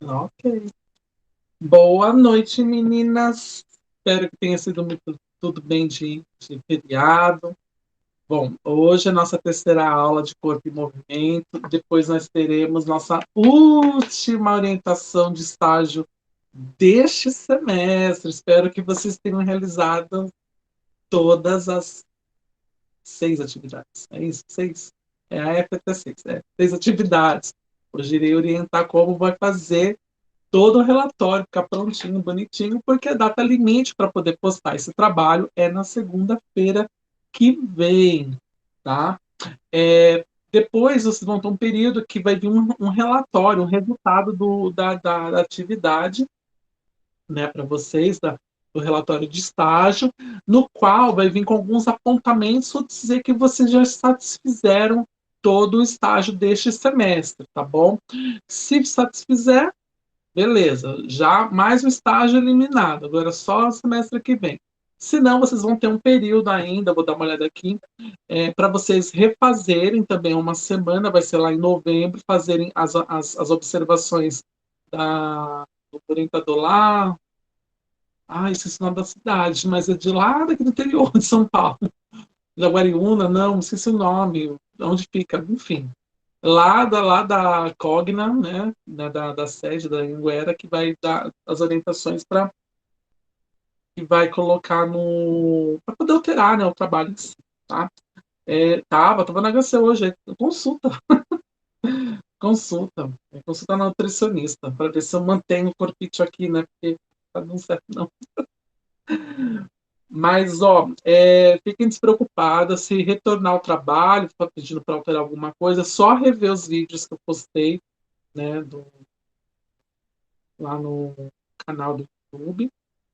Ok. Boa noite, meninas. Espero que tenha sido tudo bem de feriado. Bom, hoje é nossa terceira aula de corpo e movimento. Depois nós teremos nossa última orientação de estágio deste semestre. Espero que vocês tenham realizado todas as 6 atividades. É isso? 6? É a FT6, 6 atividades. Hoje irei orientar como vai fazer todo o relatório, ficar prontinho, bonitinho, porque a data limite para poder postar esse trabalho é na segunda-feira que vem, tá? Depois vocês vão ter um período que vai vir um relatório, um resultado da atividade, né, para vocês, do relatório de estágio, no qual vai vir com alguns apontamentos ou dizer que vocês já satisfizeram todo o estágio deste semestre, tá bom? Se satisfizer, beleza, já mais um estágio eliminado, agora só o semestre que vem. Se não, vocês vão ter um período ainda, vou dar uma olhada aqui, para vocês refazerem também uma semana, vai ser lá em novembro, fazerem as observações do orientador lá. Ah, esqueci o nome da cidade, mas é de lá daqui do interior de São Paulo. Jaguariúna, não, esqueci o nome, onde fica, enfim. Lá da Cogna, né, da sede da Anguera, que vai dar as orientações para que vai colocar no para poder alterar, né, o trabalho em si, tá? Tava na HC hoje, consulta, consulta na nutricionista para ver se eu mantenho o corpite aqui, né, porque tá dando certo não. Mas, ó, fiquem despreocupadas se retornar ao trabalho, tá pedindo para alterar alguma coisa, é só rever os vídeos que eu postei, né, lá no canal do YouTube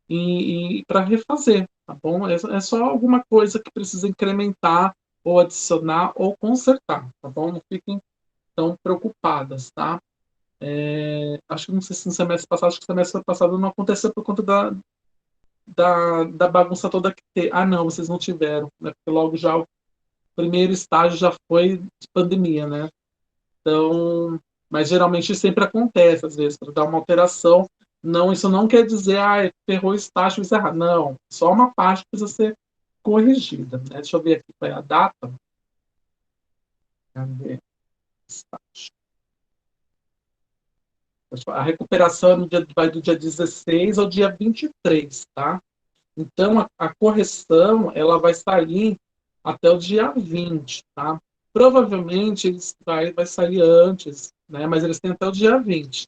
e para refazer, tá bom? É só alguma coisa que precisa incrementar ou adicionar ou consertar, tá bom? Não fiquem tão preocupadas, tá? Acho que não sei se no semestre passado, acho que no semestre passado não aconteceu por conta da bagunça toda que teve. Ah, não, vocês não tiveram, né? Porque logo já o primeiro estágio já foi de pandemia, né? Então, mas geralmente sempre acontece, às vezes, para dar uma alteração. Não, isso não quer dizer, ferrou o estágio, isso é errado. Não, só uma parte precisa ser corrigida, né? Deixa eu ver aqui qual é a data. Cadê? A recuperação vai do dia 16 ao dia 23, tá? Então, a correção, ela vai sair até o dia 20, tá? Provavelmente eles vai sair antes, né? Mas eles têm até o dia 20.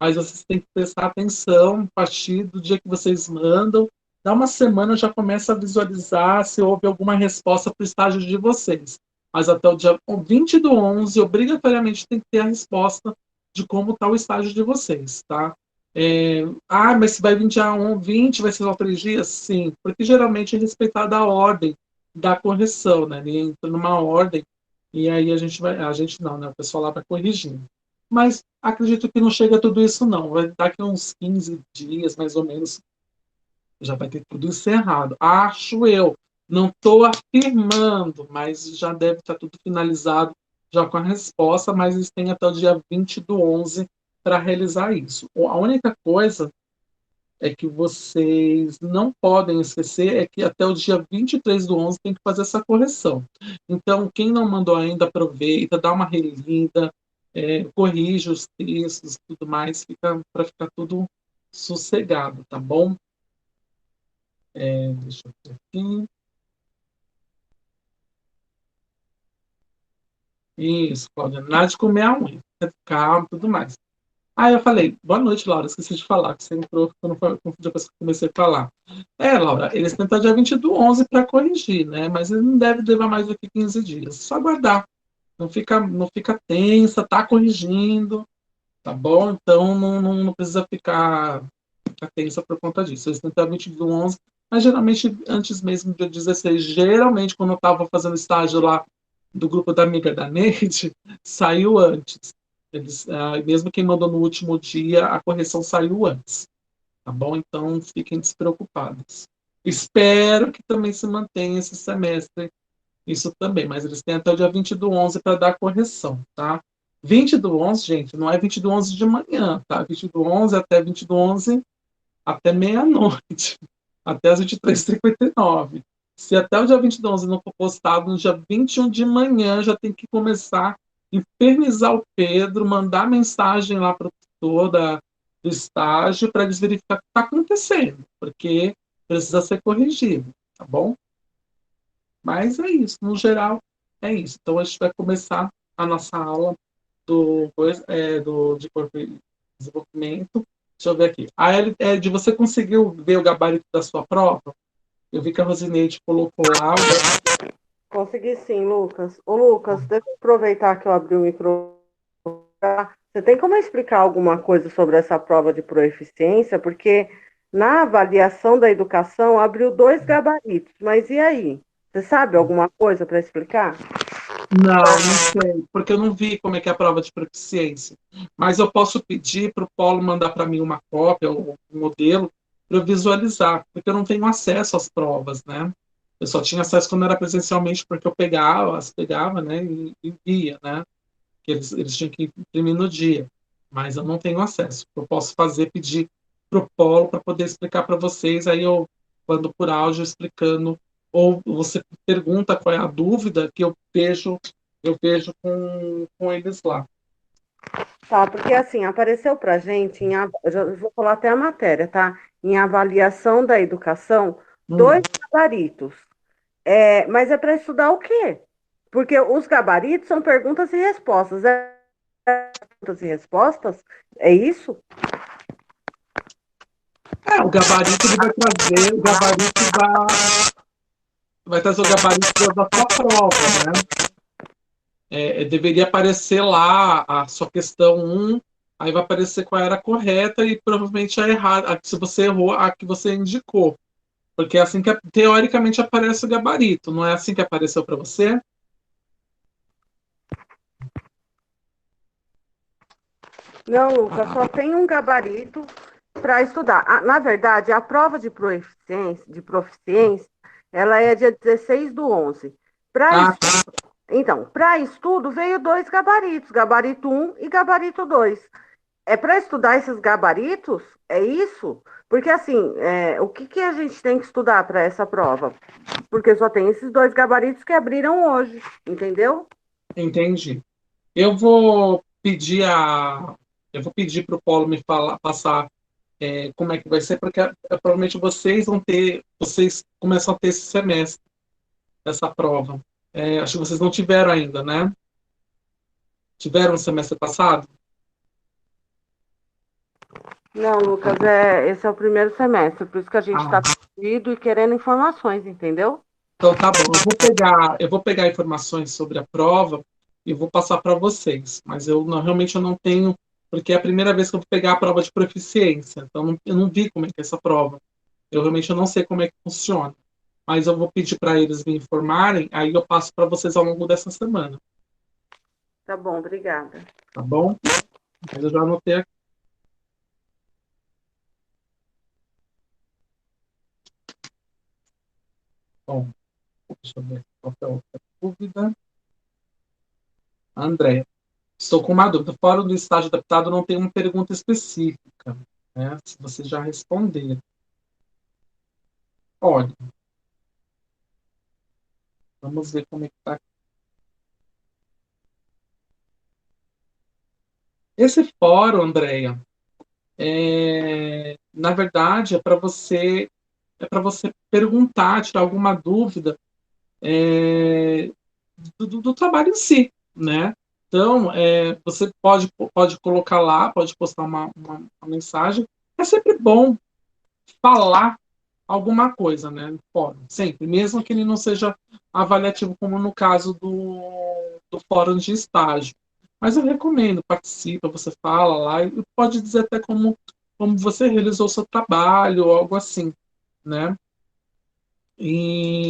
Mas vocês têm que prestar atenção a partir do dia que vocês mandam. Dá uma semana já começa a visualizar se houve alguma resposta para o estágio de vocês. Mas até o dia 20 do 11, obrigatoriamente tem que ter a resposta de como está o estágio de vocês, tá? Mas se vai vir dia 20, vai ser só 3 dias? Sim, porque geralmente é respeitada a ordem da correção, né? Ele entra numa ordem e aí a gente não, né? O pessoal lá vai corrigindo. Mas acredito que não chega a tudo isso, não. Vai daqui uns 15 dias, mais ou menos, já vai ter tudo encerrado. Acho eu. Não estou afirmando, mas já deve estar tudo finalizado já com a resposta, mas eles têm até o dia 20 do 11 para realizar isso. A única coisa é que vocês não podem esquecer é que até o dia 23 do 11 tem que fazer essa correção. Então, quem não mandou ainda, aproveita, dá uma relida, corrige os textos e tudo mais, para ficar tudo sossegado, tá bom? Deixa eu ver aqui. Isso, Cláudia, nada de comer a unha, calma e tudo mais. Aí eu falei, boa noite, Laura, esqueci de falar, que você entrou quando depois que eu comecei a falar. Laura, eles tentam dia 20 do 11 para corrigir, né? Mas ele não deve levar mais do que 15 dias. Só aguardar. Não fica tensa, tá corrigindo, tá bom? Então não precisa ficar tensa por conta disso. Eles tentam 20 do 11, mas geralmente antes mesmo do dia 16. Geralmente, quando eu estava fazendo estágio lá do grupo da amiga da Neide, saiu antes. Mesmo quem mandou no último dia, a correção saiu antes. Tá bom? Então, fiquem despreocupados. Espero que também se mantenha esse semestre isso também, mas eles têm até o dia 20 do 11 para dar a correção, tá? 20/11, gente, não é 20/11 de manhã, tá? 20/11 até 20/11 até meia-noite, até as 23h59. Se até o dia 20/11 não for postado, no dia 21 de manhã já tem que começar a infernizar o Pedro, mandar mensagem lá para o tutor do estágio para eles verificar o que está acontecendo, porque precisa ser corrigido, tá bom? Mas é isso, no geral, é isso. Então a gente vai começar a nossa aula de corpo e desenvolvimento. Deixa eu ver aqui. Ed, você conseguiu ver o gabarito da sua prova? Eu vi que a Rosineide colocou lá. Consegui sim, Lucas. Ô, Lucas, deixa eu aproveitar que eu abri o microfone. Você tem como explicar alguma coisa sobre essa prova de proeficiência? Porque na avaliação da educação abriu dois gabaritos, mas e aí? Você sabe alguma coisa para explicar? Não, não sei, porque eu não vi como é que é a prova de proficiência. Mas eu posso pedir para o Polo mandar para mim uma cópia, ou um modelo, para eu visualizar, porque eu não tenho acesso às provas, né? Eu só tinha acesso quando era presencialmente, porque eu pegava, né, e via, né? Que eles tinham que imprimir no dia. Mas eu não tenho acesso. Eu posso fazer, pedir para o Polo para poder explicar para vocês, aí eu mando por áudio explicando, ou você pergunta qual é a dúvida que eu vejo com eles lá. Tá, porque assim, apareceu pra gente, eu já vou falar até a matéria, tá? Em avaliação da educação, dois Hum. gabaritos. Mas é para estudar o quê? Porque os gabaritos são perguntas e respostas. Perguntas e respostas? É isso? O gabarito ele vai trazer o gabarito da sua prova, né? Deveria aparecer lá a sua questão 1, aí vai aparecer qual era a correta e provavelmente a errada, se você errou, a que você indicou. Porque é assim que teoricamente aparece o gabarito, não é assim que apareceu para você? Não, Lucas, só tem um gabarito para estudar. Na verdade, a prova de proficiência, ela é dia 16/11. Para Ah, tá. Então, para estudo veio dois gabaritos, gabarito um e gabarito 2. É para estudar esses gabaritos? É isso? Porque assim, o que que a gente tem que estudar para essa prova? Porque só tem esses dois gabaritos que abriram hoje, entendeu? Entendi. Eu vou pedir para o Paulo me passar como é que vai ser, porque provavelmente vocês começam a ter esse semestre, essa prova. Acho que vocês não tiveram ainda, né? Tiveram no semestre passado? Não, Lucas, esse é o primeiro semestre, por isso que a gente está Ah, perdido e querendo informações, entendeu? então tá bom. Eu vou pegar informações sobre a prova e vou passar para vocês. Mas realmente eu não tenho, porque é a primeira vez que eu vou pegar a prova de proficiência. Então eu não vi como é que é essa prova. Eu não sei como é que funciona. Mas eu vou pedir para eles me informarem, aí eu passo para vocês ao longo dessa semana, Tá bom, obrigada. tá bom? Mas eu já anotei aqui. Bom, deixa eu ver qual é a outra dúvida. André, estou com uma dúvida. Fora do estágio adaptado, não tem uma pergunta específica, né? Se você já responder. Olha, vamos ver como é que está. Esse fórum, Andréia, na verdade, é para você perguntar, tirar alguma dúvida é, do trabalho em si, né? Então, você pode colocar lá, pode postar uma mensagem. É sempre bom falar alguma coisa, né? Fórum, sempre, mesmo que ele não seja avaliativo, como no caso do fórum de estágio. Mas eu recomendo, participa, você fala lá, e pode dizer até como você realizou o seu trabalho, ou algo assim, né?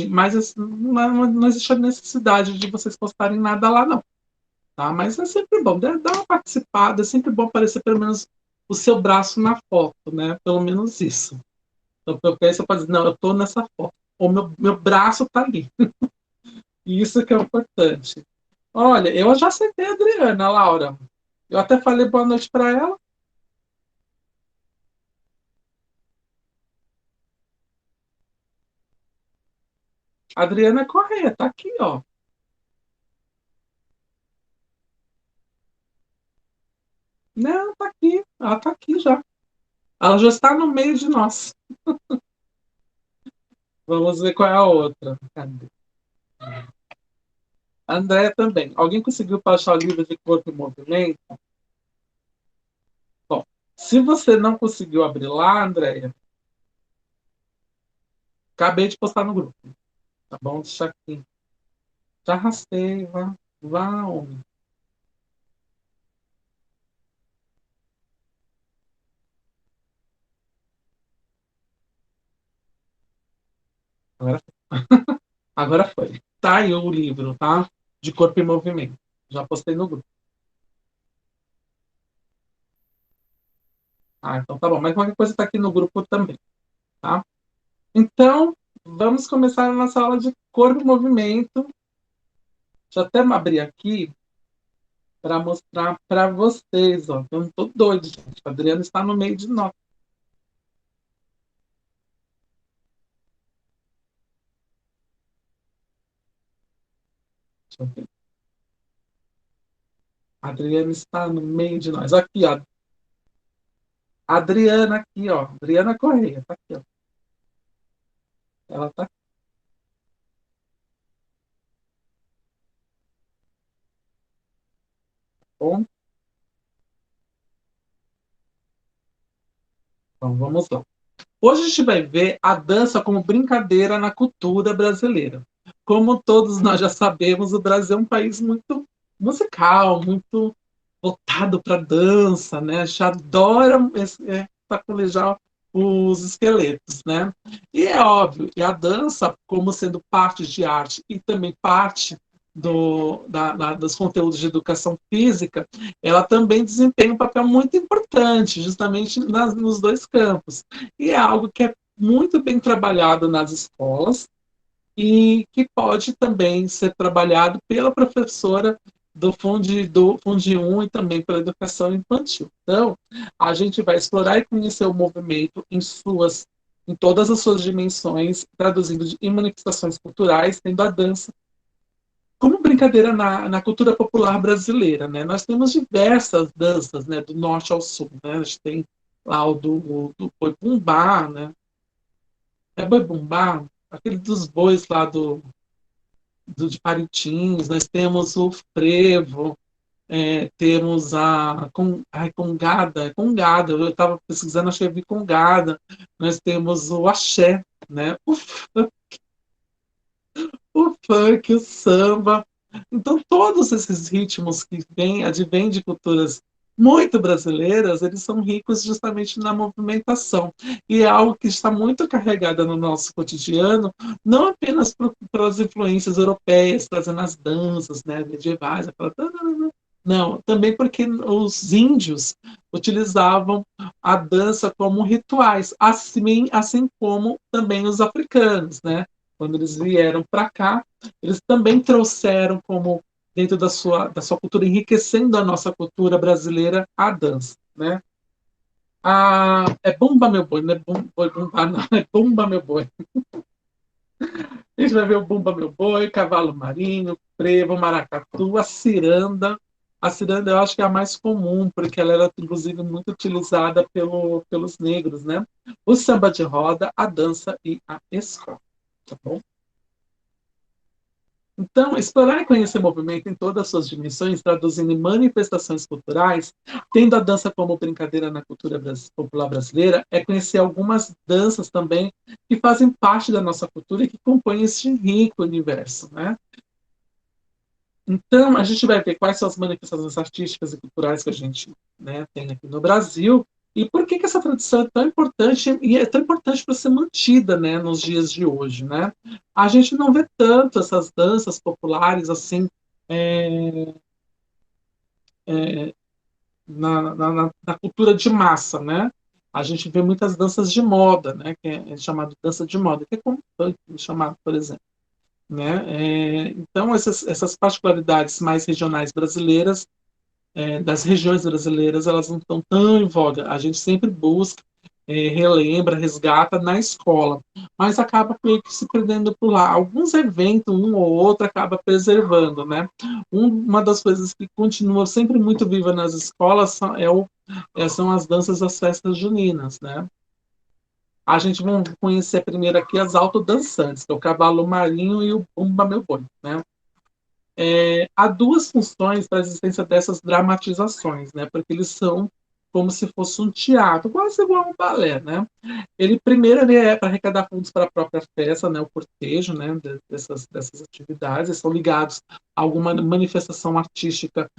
Mas assim, não existe a necessidade de vocês postarem nada lá, não. Tá? Mas é sempre bom, dá uma participada, é sempre bom aparecer pelo menos o seu braço na foto, né? Pelo menos isso. Então, eu penso, eu dizer, não, eu estou nessa foto. O meu braço está ali. E isso que é importante. Olha, eu já aceitei a Adriana, Laura. Eu até falei boa noite para ela. A Adriana Corrêa, tá aqui, ó. Não, tá aqui. Ela tá aqui já. Ela já está no meio de nós. Vamos ver qual é a outra. Cadê? A Andréia também. Alguém conseguiu baixar o livro de Corpo e Movimento? Bom, se você não conseguiu abrir lá, Andréia, acabei de postar no grupo. Tá bom? Deixa aqui. Já arrastei. Vá, vá, homem. Agora, agora foi. Tá aí o livro, tá? De Corpo e Movimento. Já postei no grupo. Ah, então tá bom. Mas qualquer coisa tá aqui no grupo também, tá? Então, vamos começar a nossa aula de Corpo e Movimento. Deixa eu até abrir aqui para mostrar para vocês, ó. Eu não tô doido, gente. A Adriana está no meio de nós. Deixa eu ver. A Adriana está no meio de nós. Aqui, ó. A Adriana aqui, ó. Adriana Correia, tá aqui, ó. Ela tá bom. Então, vamos lá. Hoje a gente vai ver a dança como brincadeira na cultura brasileira. Como todos nós já sabemos, o Brasil é um país muito musical, muito voltado para dança, né? A gente adora sacolejar os esqueletos, né? E é óbvio, e a dança, como sendo parte de arte e também parte dos conteúdos de educação física, ela também desempenha um papel muito importante, justamente nos dois campos. E é algo que é muito bem trabalhado nas escolas e que pode também ser trabalhado pela professora do Fundi 1 e também pela educação infantil. Então, a gente vai explorar e conhecer o movimento em todas as suas dimensões, traduzindo em manifestações culturais, tendo a dança como brincadeira na cultura popular brasileira, né? Nós temos diversas danças, né, do norte ao sul, né? A gente tem lá o do boi bumbá, né? É boi bumbá, aquele dos bois lá de Parintins, nós temos o frevo, temos congada, eu estava pesquisando, achei que vi congada, nós temos o axé, né? O funk, o samba. Então, todos esses ritmos que advêm de culturas muito brasileiras, eles são ricos justamente na movimentação. E é algo que está muito carregado no nosso cotidiano, não apenas pelas influências europeias, trazendo as danças, né, medievais, aquela... Não, também porque os índios utilizavam a dança como rituais, assim como também os africanos, né? Quando eles vieram para cá, eles também trouxeram como dentro da sua cultura, enriquecendo a nossa cultura brasileira, a dança, né? É Bumba Meu Boi, não é Boi Bumba, não, é Bumba Meu Boi. A gente vai ver o Bumba Meu Boi, Cavalo Marinho, Frevo, Maracatu, a ciranda. A ciranda eu acho que é a mais comum, porque ela era, inclusive, muito utilizada pelos negros, né? O samba de roda, a dança e a escola, tá bom? Então, explorar e conhecer o movimento em todas as suas dimensões, traduzindo em manifestações culturais, tendo a dança como brincadeira na cultura popular brasileira, é conhecer algumas danças também que fazem parte da nossa cultura e que compõem este rico universo, né? Então, a gente vai ver quais são as manifestações artísticas e culturais que a gente, né, tem aqui no Brasil e por que essa tradição é tão importante e é tão importante para ser mantida, né, nos dias de hoje, né? A gente não vê tanto essas danças populares assim é, é, na cultura de massa, né? A gente vê muitas danças de moda, né, que é chamado dança de moda, que é como funk chamado, por exemplo. né? Então, essas particularidades mais regionais brasileiras, das regiões brasileiras, elas não estão tão em voga. A gente sempre busca, relembra, resgata na escola, mas acaba meio que se perdendo por lá. Alguns eventos, um ou outro, acaba preservando, né? Uma das coisas que continua sempre muito viva nas escolas são as danças das festas juninas, né? A gente vai conhecer primeiro aqui as autodançantes, que é o cavalo marinho e o bumba meu boi, né? Há duas funções para a existência dessas dramatizações, né? Porque eles são como se fosse um teatro, quase igual um balé, né? Ele é para arrecadar fundos para a própria festa, né? O cortejo, né? Dessas atividades, eles são ligados a alguma manifestação artística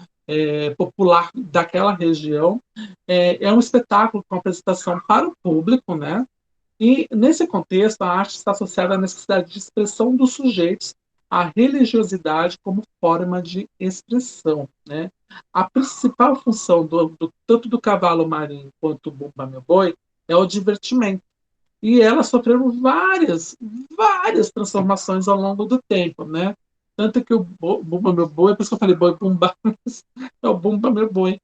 popular daquela região. É um espetáculo com apresentação para o público, né? E, nesse contexto, a arte está associada à necessidade de expressão dos sujeitos, à religiosidade como forma de expressão. Né? A principal função tanto do cavalo marinho quanto do Bumba Meu Boi é o divertimento. E elas sofreram várias transformações ao longo do tempo. Né? Tanto que o Bumba Meu Boi, por isso que eu falei boi Bumba, é o Bumba Meu Boi.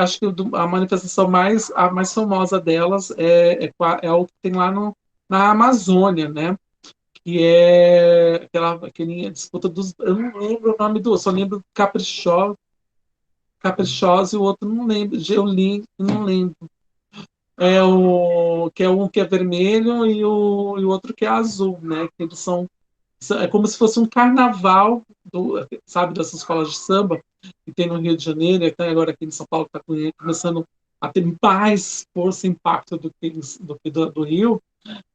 Acho que a manifestação a mais famosa delas é o que tem lá na Amazônia, né? Que é aquele disputa dos. Eu não lembro o nome do. Eu só lembro Caprichosa e o outro não lembro. Geolin, não lembro. Que é um que é vermelho e o outro que é azul, né? Que eles é como se fosse um carnaval, sabe, dessas escolas de samba que tem no Rio de Janeiro, e até agora aqui em São Paulo está começando a ter mais força e impacto do Rio.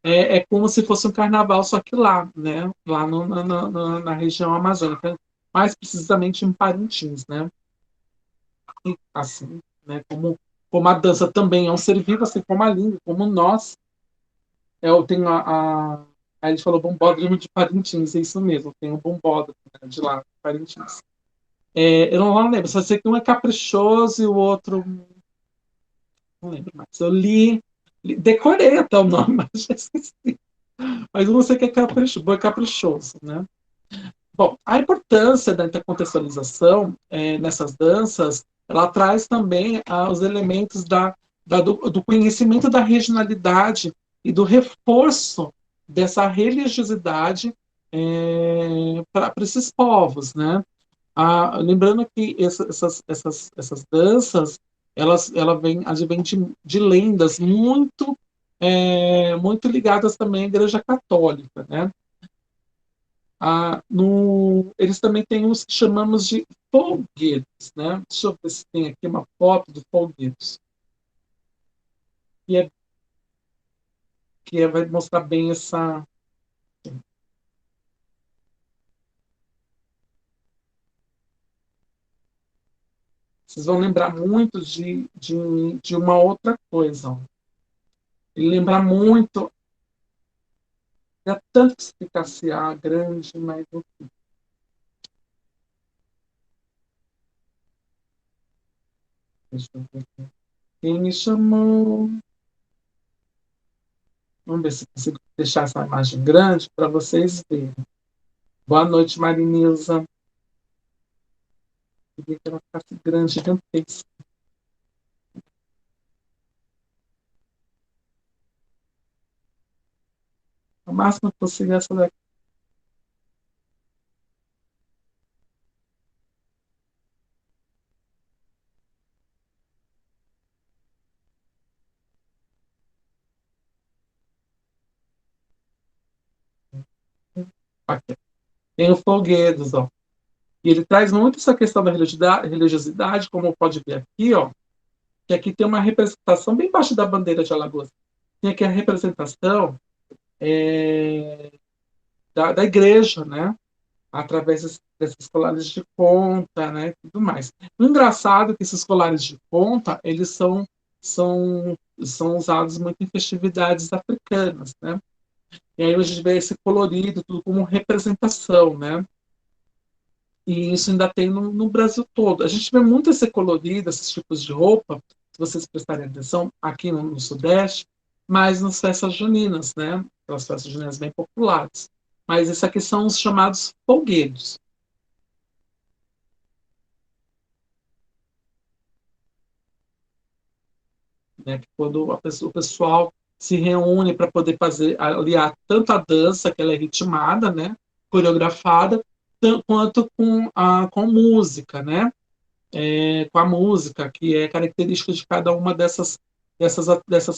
É como se fosse um carnaval, só que lá, né? Lá na região amazônica, mais precisamente em Parintins, né? E, assim, né? Como a dança também é um ser vivo, assim como a língua, como nós. Eu tenho Aí ele falou bombódromo de Parintins, é isso mesmo, tem um bombódromo, né, de lá, de Parintins. Eu não lembro, só sei que um é caprichoso e o outro. Não lembro mais. Eu decorei até o nome, mas já esqueci. Mas eu não sei o que é caprichoso, né? Bom, a importância da intercontextualização nessas danças, ela traz também os elementos do conhecimento da regionalidade e do reforço dessa religiosidade para esses povos, né? Lembrando que essas danças, advêm de lendas muito ligadas também à Igreja Católica, né? Eles também têm os que chamamos de folguedos, né? Deixa eu ver se tem aqui uma foto de folguedos, que, é, vai mostrar bem essa. Vocês vão lembrar muito de uma outra coisa. Ó. Ele lembra muito. É tanto que se ficasse A grande, mas enfim. Deixa eu ver aqui. Quem me chamou? Vamos ver se consigo deixar essa imagem grande para vocês verem. Boa noite, Marinilza. Queria que ela ficasse grande, gigantesca. O máximo que consigo é essa daqui. Aqui. Tem o Folguedos, ó. E ele traz muito essa questão da religiosidade, como pode ver aqui, ó, que aqui tem uma representação bem embaixo da bandeira de Alagoas. Tem aqui a representação da igreja, né? Através desses colares de conta, né? E tudo mais. O engraçado é que esses colares de conta, eles são usados muito em festividades africanas, né? E aí a gente vê esse colorido, tudo como representação, né? E isso ainda tem no Brasil todo. A gente vê muito esse colorido, esses tipos de roupa, se vocês prestarem atenção, aqui no Sudeste, mas nas festas juninas, né? Aquelas festas juninas bem populares. mas esses aqui são os chamados folguedos. Né? Quando o pessoal se reúne para poder fazer, aliar tanto a dança, que ela é ritmada, né? Coreografada, quanto com música, né? Com a música, que é característica de cada uma dessas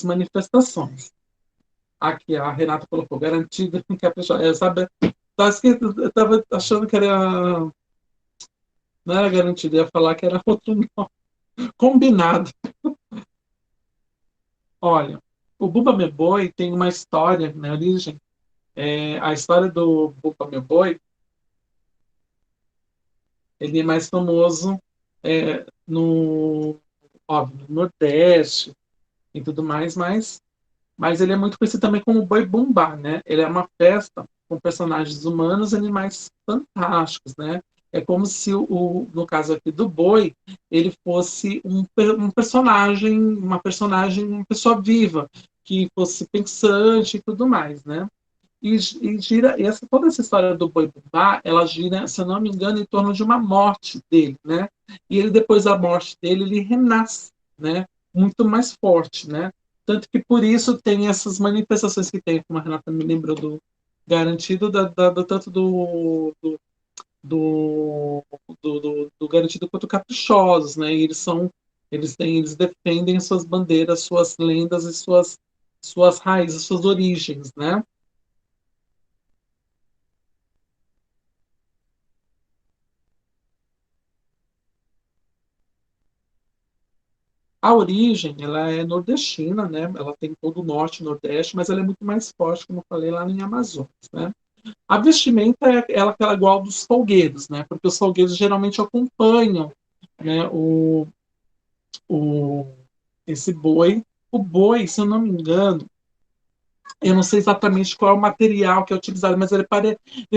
manifestações. Aqui, a Renata colocou, garantida que a pessoa. Sabe, eu estava achando que era. Não era garantido, ia falar que era outro nome. Combinado. Olha, o Bumba Meu Boi tem uma história na origem. A história do Bumba Meu Boi, ele é mais famoso óbvio, no Nordeste e tudo mais, mas ele é muito conhecido também como Boi Bumbá, né? Ele é uma festa com personagens humanos e animais fantásticos, né? É como se, no caso aqui do boi, ele fosse um personagem, uma pessoa viva, que fosse pensante e tudo mais, né? E gira, toda essa história do Boi Bumbá, ela gira, se eu não me engano, em torno de uma morte dele, né? E ele, depois da morte dele, ele renasce, né? Muito mais forte, né? Tanto que por isso tem essas manifestações que tem, como a Renata me lembrou do garantido, tanto do, do garantido quanto caprichosos, né? E eles defendem suas bandeiras, suas lendas e suas raízes, suas origens, né? A origem, ela é nordestina, né? Ela tem todo o norte e nordeste, mas ela é muito mais forte, como eu falei, lá em Amazonas, né? A vestimenta é aquela igual dos folguedos, né? Porque os folguedos geralmente acompanham, né, o, esse boi. O boi, se eu não me engano, eu não sei exatamente qual é o material que é utilizado, mas ele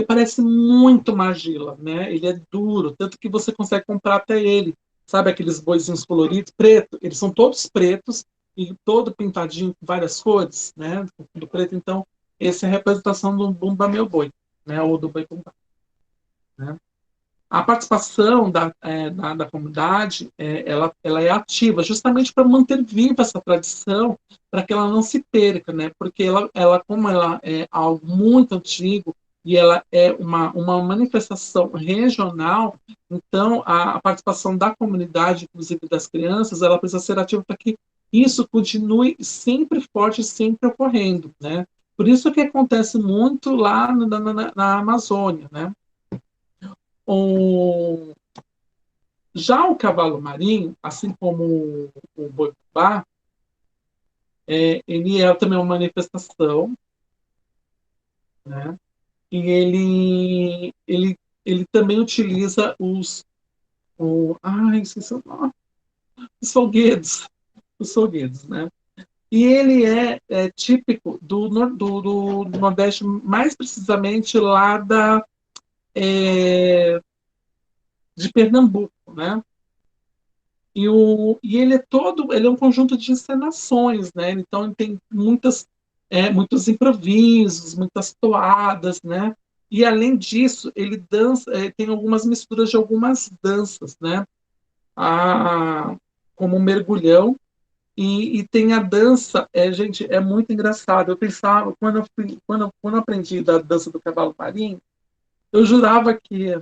parece muito magila, né? Ele é duro, tanto que você consegue comprar até ele. Sabe aqueles boizinhos coloridos, preto? Eles são todos pretos e todo pintadinho com várias cores, né? Do preto. Então, essa é a representação do Bumba Meu Boi, né? Ou do Boi Bumba, né? A participação da comunidade, ela é ativa, justamente para manter viva essa tradição, para que ela não se perca, né? Porque como ela é algo muito antigo e ela é uma manifestação regional, então a participação da comunidade, inclusive das crianças, ela precisa ser ativa para que isso continue sempre forte, sempre ocorrendo, né? Por isso que acontece muito lá na Amazônia, né? O, Já o cavalo marinho, assim como o boi-bumbá, ele é também uma manifestação, né? E ele também utiliza esqueci o nome, os folguedos, os folguedos, né? E ele é típico do Nordeste, mais precisamente lá de Pernambuco, né? E ele é um conjunto de encenações, né? Então ele tem muitos improvisos, muitas toadas, né? E além disso, ele dança, tem algumas misturas de algumas danças, né? A, como o mergulhão, e tem a dança, gente, é muito engraçado. Eu pensava, quando eu aprendi da dança do cavalo marinho, eu jurava que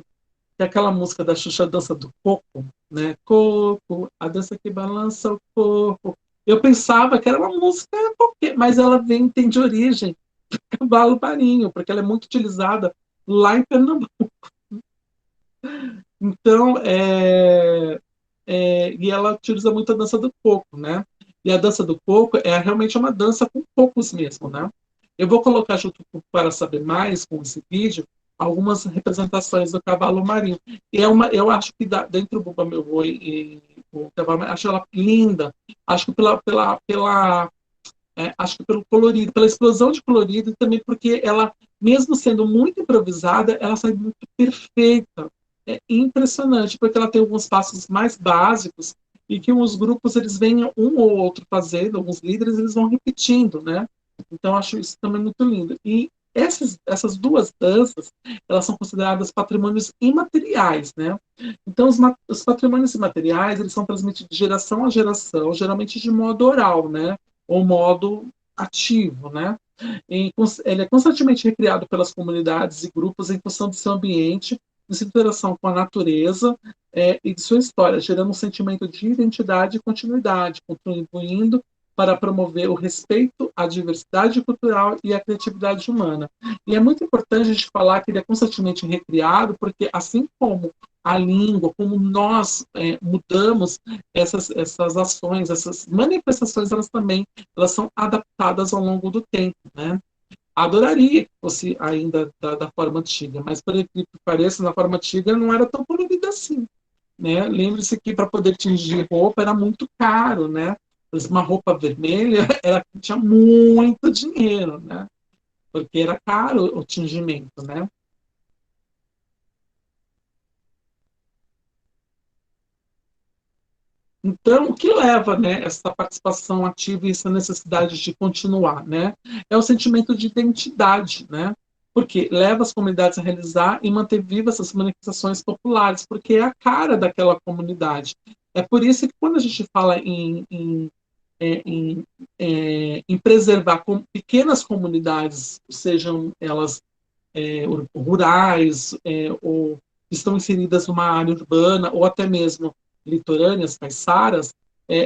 aquela música da Xuxa, Dança do Coco, né? Coco, a dança que balança o corpo. Eu pensava que era uma música qualquer, mas ela tem de origem cavalo marinho, porque ela é muito utilizada lá em Pernambuco. Então, e ela utiliza muito a dança do coco, né? E a dança do coco é realmente uma dança com cocos mesmo, né? Eu vou colocar junto para saber mais com esse vídeo algumas representações do cavalo marinho. Eu acho que dentro do Bumba Meu Boi e o cavalo marinho, acho ela linda. Acho que acho que pelo colorido, pela explosão de colorido e também porque ela, mesmo sendo muito improvisada, ela sai muito perfeita. É impressionante, porque ela tem alguns passos mais básicos e que os grupos eles vêm um ou outro fazendo, alguns líderes eles vão repetindo, né? Então acho isso também muito lindo. E essas duas danças, elas são consideradas patrimônios imateriais, né? Então, os patrimônios imateriais, eles são transmitidos de geração a geração, geralmente de modo oral, né? Ou modo ativo, né? Ele é constantemente recriado pelas comunidades e grupos em função do seu ambiente, de sua interação com a natureza e de sua história, gerando um sentimento de identidade e continuidade, contribuindo para promover o respeito à diversidade cultural e à criatividade humana. E é muito importante a gente falar que ele é constantemente recriado, porque assim como a língua, como nós mudamos essas ações, essas manifestações, elas são adaptadas ao longo do tempo, né? Adoraria que fosse ainda da forma antiga, mas por incrível que pareça, na forma antiga não era tão colorida assim, né? Lembre-se que para poder tingir roupa era muito caro, né? Uma roupa vermelha era tinha muito dinheiro, né? Porque era caro o tingimento, né? Então, o que leva, né, essa participação ativa e essa necessidade de continuar, né, é o sentimento de identidade, né, porque leva as comunidades a realizar e manter vivas essas manifestações populares, porque é a cara daquela comunidade. É por isso que quando a gente fala em preservar pequenas comunidades, sejam elas rurais ou que estão inseridas numa área urbana ou até mesmo litorâneas, caiçaras,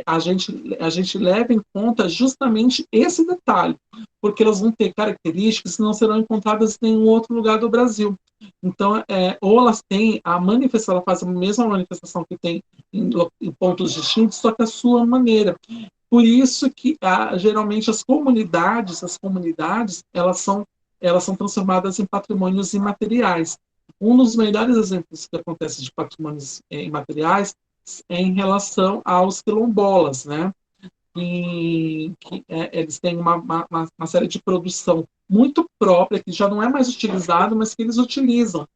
a gente leva em conta justamente esse detalhe, porque elas vão ter características que não serão encontradas em nenhum outro lugar do Brasil. Então, ou elas têm a manifestação, ela faz a mesma manifestação que tem em pontos distintos, só que a sua maneira. Por isso que geralmente as comunidades, elas são transformadas em patrimônios imateriais. Um dos melhores exemplos que acontece de patrimônios imateriais é em relação aos quilombolas, né? Eles têm uma série de produção muito própria, que já não é mais utilizado, mas que eles utilizam.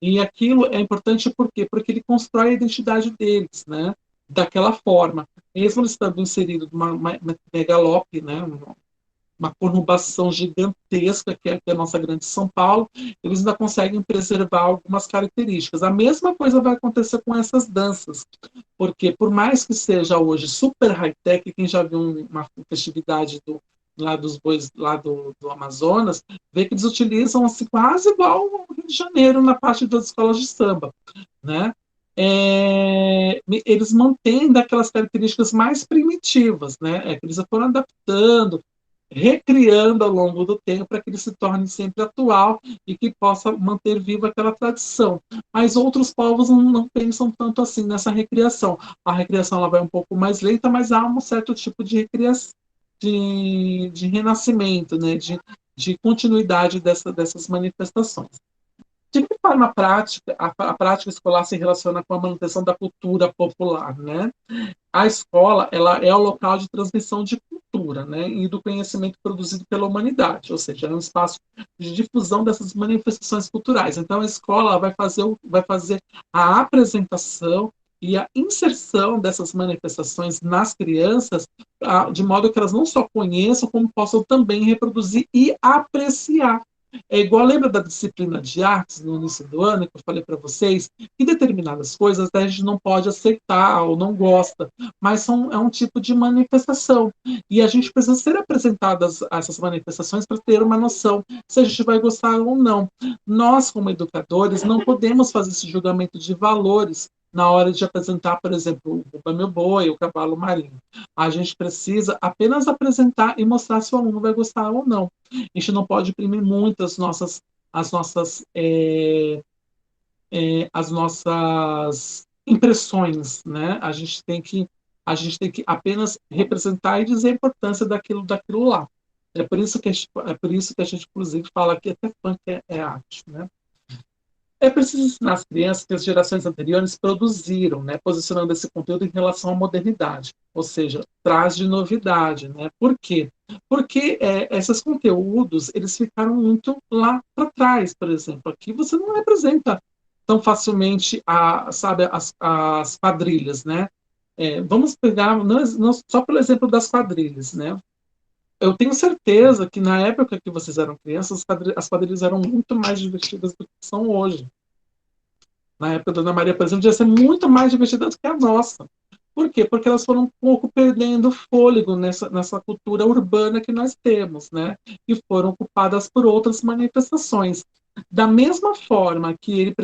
E aquilo é importante por quê? Porque ele constrói a identidade deles, né? Daquela forma. Mesmo eles estando inseridos numa megalópole, né? Uma conurbação gigantesca, que é a nossa grande São Paulo, eles ainda conseguem preservar algumas características. A mesma coisa vai acontecer com essas danças, porque por mais que seja hoje super high-tech, quem já viu uma festividade lá dos bois lá do Amazonas, vê que eles utilizam assim, quase igual ao Rio de Janeiro na parte das escolas de samba, né? Eles mantêm daquelas características mais primitivas, né? Que eles foram adaptando, recriando ao longo do tempo para que ele se torne sempre atual e que possa manter viva aquela tradição. Mas outros povos não pensam tanto assim nessa recriação. A recriação ela vai um pouco mais lenta, mas há um certo tipo de recriação, de renascimento, né? de continuidade dessas manifestações. De que forma prática, a prática escolar se relaciona com a manutenção da cultura popular, né? A escola, ela é o local de transmissão de cultura, né, e do conhecimento produzido pela humanidade, ou seja, é um espaço de difusão dessas manifestações culturais. Então, a escola vai fazer a apresentação e a inserção dessas manifestações nas crianças, de modo que elas não só conheçam, como possam também reproduzir e apreciar. É igual, lembra da disciplina de artes no início do ano, que eu falei para vocês, que determinadas coisas a gente não pode aceitar ou não gosta, mas é um tipo de manifestação. E a gente precisa ser apresentadas a essas manifestações para ter uma noção se a gente vai gostar ou não. Nós, como educadores, não podemos fazer esse julgamento de valores na hora de apresentar, por exemplo, o Bumba Meu Boi, o Cavalo Marinho. A gente precisa apenas apresentar e mostrar se o aluno vai gostar ou não. A gente não pode imprimir muito as nossas impressões, né? A gente tem que apenas representar e dizer a importância daquilo lá. É por isso que a gente, inclusive, fala que até funk é arte, né? É preciso ensinar as crianças que as gerações anteriores produziram, né, posicionando esse conteúdo em relação à modernidade, ou seja, traz de novidade, né? Por quê? Porque esses conteúdos eles ficaram muito lá para trás, por exemplo. Aqui você não representa tão facilmente sabe, as quadrilhas, né? Vamos pegar só pelo exemplo das quadrilhas, né? eu tenho certeza que na época que vocês eram crianças, as quadrilhas eram muito mais divertidas do que são hoje. Na época da Ana Maria, por exemplo, devia ser muito mais divertida do que a nossa. Por quê? Porque elas foram um pouco perdendo fôlego nessa cultura urbana que nós temos, né? E foram ocupadas por outras manifestações. Da mesma forma que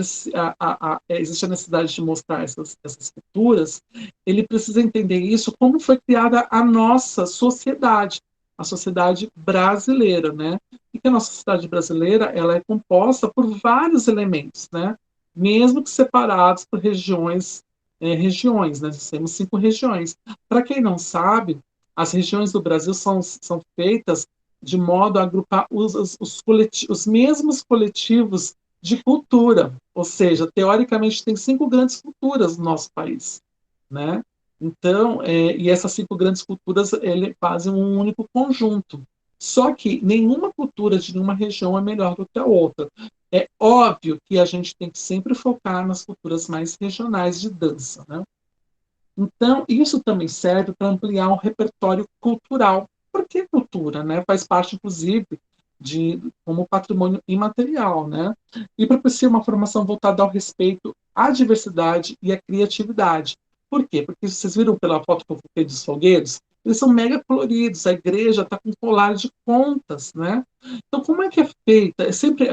existe a necessidade de mostrar essas culturas, ele precisa entender isso, como foi criada a nossa sociedade, a sociedade brasileira, né? E que a nossa sociedade brasileira ela é composta por vários elementos, né? Mesmo que separados por regiões, né? Nós temos 5 regiões. Para quem não sabe, as regiões do Brasil são feitas de modo a agrupar os mesmos coletivos de cultura, ou seja, teoricamente tem 5 grandes culturas no nosso país, né? Então, e essas 5 grandes culturas ele fazem um único conjunto. Só que nenhuma cultura de nenhuma região é melhor do que a outra. É óbvio que a gente tem que sempre focar nas culturas mais regionais de dança, né? Então, isso também serve para ampliar o repertório cultural. Porque cultura, né? Faz parte, inclusive, como patrimônio imaterial, né? E propicia uma formação voltada ao respeito à diversidade e à criatividade. Por quê? Porque vocês viram pela foto que eu coloquei dos folguedos, eles são mega coloridos, a igreja está com um colar de contas, né? Então, como é que é feita?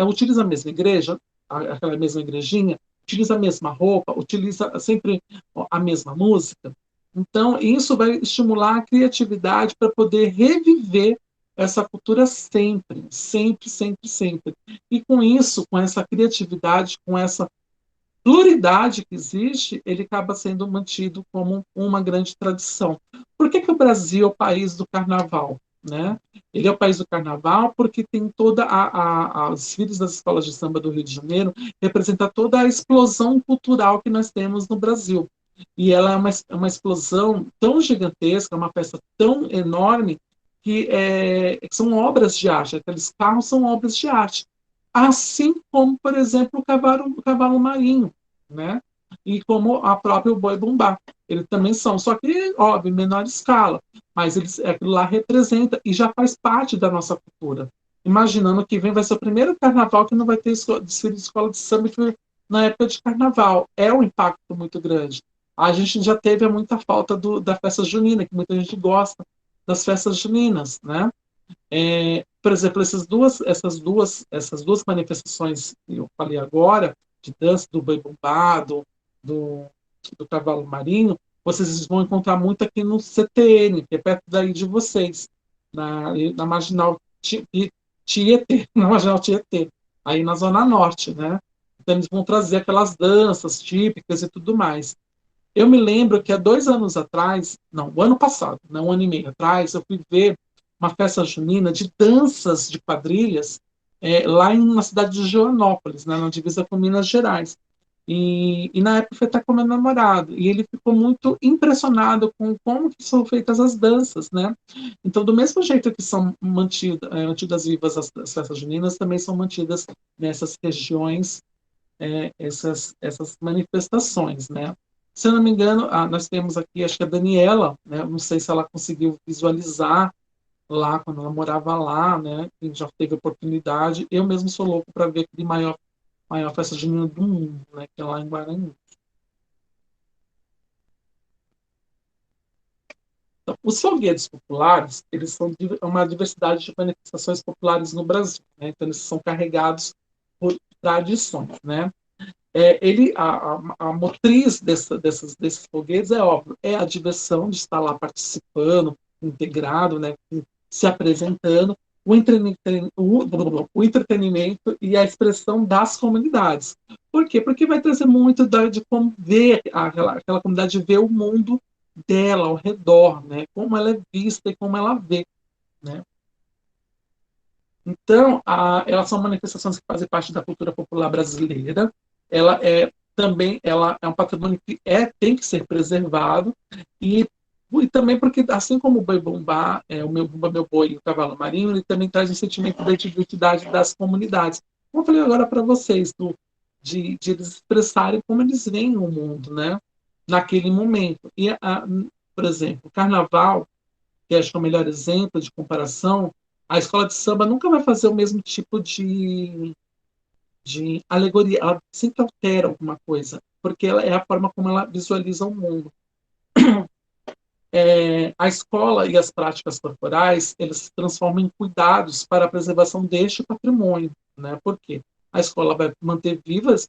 Utiliza a mesma igreja, aquela mesma igrejinha, utiliza a mesma roupa, utiliza sempre a mesma música. Então, isso vai estimular a criatividade para poder reviver essa cultura sempre, sempre, sempre, sempre. E com isso, com essa criatividade, com essa pluralidade que existe, ele acaba sendo mantido como uma grande tradição. Por que o Brasil é o país do carnaval? Né? Ele é o país do carnaval porque tem toda os filhos das escolas de samba do Rio de Janeiro representa toda a explosão cultural que nós temos no Brasil. E ela é uma explosão tão gigantesca, uma festa tão enorme, que são obras de arte. Aqueles carros são obras de arte. Assim como, por exemplo, o cavalo marinho, né? E como a própria Boi Bumbá. Eles também são, só que, óbvio, em menor escala. Mas aquilo lá representa e já faz parte da nossa cultura. Imaginando que vem vai ser o primeiro carnaval que não vai ter desfile de escola de samba na época de carnaval. É um impacto muito grande. A gente já teve muita falta da festa junina, que muita gente gosta das festas juninas, né? Por exemplo, essas duas manifestações que eu falei agora, de dança do boi bombado, do cavalo marinho, vocês vão encontrar muito aqui no CTN, que é perto daí de vocês, na Marginal Tietê, na Marginal Tietê, aí na Zona Norte, né? Então eles vão trazer aquelas danças típicas e tudo mais. Eu me lembro que há 2 anos atrás, não, o ano passado, né, um ano e meio atrás, eu fui ver uma festa junina de danças de quadrilhas lá na cidade de Joanópolis, né, na divisa com Minas Gerais. E na época foi até com meu namorado, e ele ficou muito impressionado com como que são feitas as danças, né? Então, do mesmo jeito que são mantidas vivas as festas juninas, também são mantidas nessas regiões essas manifestações, né? Se eu não me engano, nós temos aqui, acho que a Daniela, né? Não sei se ela conseguiu visualizar lá quando ela morava lá, né? E já teve oportunidade. Eu mesmo sou louco para ver aquele maior festa junina do mundo, né? Que é lá em Guarani. Então, os folguedos populares, eles são uma diversidade de manifestações populares no Brasil, né? Então, eles são carregados por tradições, né? A motriz desses foguetes é óbvio, é a diversão de estar lá participando, integrado, né, se apresentando, o entretenimento e a expressão das comunidades. Por quê? Porque vai trazer muito de como ver aquela comunidade ver o mundo dela ao redor, né, como ela é vista e como ela vê, né. Então, elas são manifestações que fazem parte da cultura popular brasileira. Ela é um patrimônio que tem que ser preservado e também porque, assim como o boi bumbá, o meu bumba meu boi e o cavalo marinho, ele também traz um sentimento de identidade das comunidades. Como eu falei agora para vocês, de eles expressarem como eles veem o mundo, né? Naquele momento. Por exemplo, o carnaval que acho que é o melhor exemplo de comparação, a escola de samba nunca vai fazer o mesmo tipo de alegoria, ela sempre altera alguma coisa, porque ela é a forma como ela visualiza o mundo. A escola e as práticas corporais, eles se transformam em cuidados para a preservação deste patrimônio, né? Porque a escola vai manter vivas,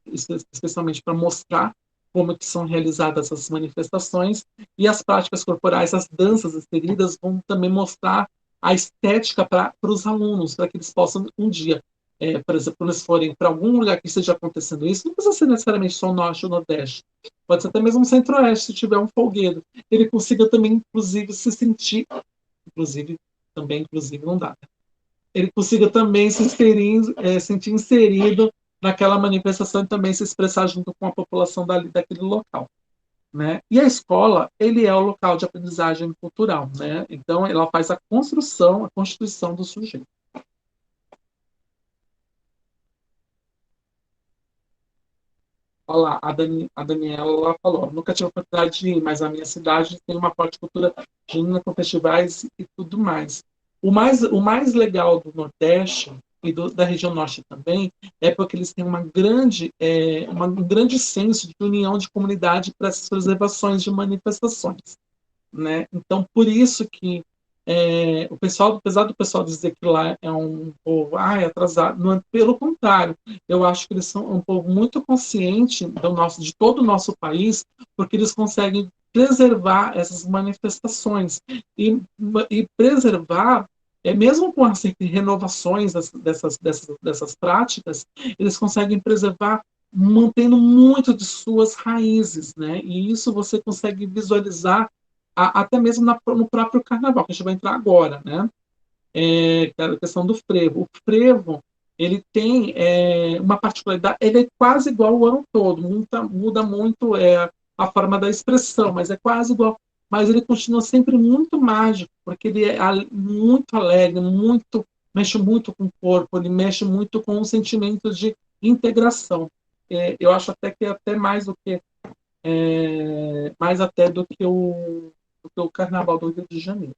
especialmente para mostrar como que são realizadas essas manifestações, e as práticas corporais, as danças inseridas, vão também mostrar a estética para os alunos, para que eles possam um dia, por exemplo, quando eles forem para algum lugar que esteja acontecendo isso, não precisa ser necessariamente só o norte ou o nordeste, pode ser até mesmo o centro-oeste, se tiver um folguedo, ele consiga também, inclusive, se sentir, inclusive, também, inclusive, não dá, ele consiga também se sentir inserido naquela manifestação e também se expressar junto com a população daquele local. Né? E a escola, ele é o local de aprendizagem cultural, né? Então, ela faz a construção, a constituição do sujeito. Olha lá, a Daniela falou, nunca tive a oportunidade de ir, mas a minha cidade tem uma forte cultura junina com festivais e tudo mais. O mais legal do Nordeste e da região Norte também é porque eles têm um grande senso de união de comunidade para essas preservações de manifestações, né? Então, por isso que o pessoal, apesar do pessoal dizer que lá é um povo atrasado, não é, pelo contrário, eu acho que eles são um povo muito consciente de todo o nosso país, porque eles conseguem preservar essas manifestações e preservar, mesmo com as renovações dessas práticas, eles conseguem preservar mantendo muito de suas raízes, né? E isso você consegue visualizar até mesmo no próprio carnaval, que a gente vai entrar agora, né? A questão do frevo. O frevo, ele tem uma particularidade, ele é quase igual o ano todo, muda muito a forma da expressão, mas é quase igual. Mas ele continua sempre muito mágico, porque ele é muito alegre, mexe muito com o corpo, ele mexe muito com o sentimento de integração. Eu acho até que é até mais até do que o Carnaval do Rio de Janeiro.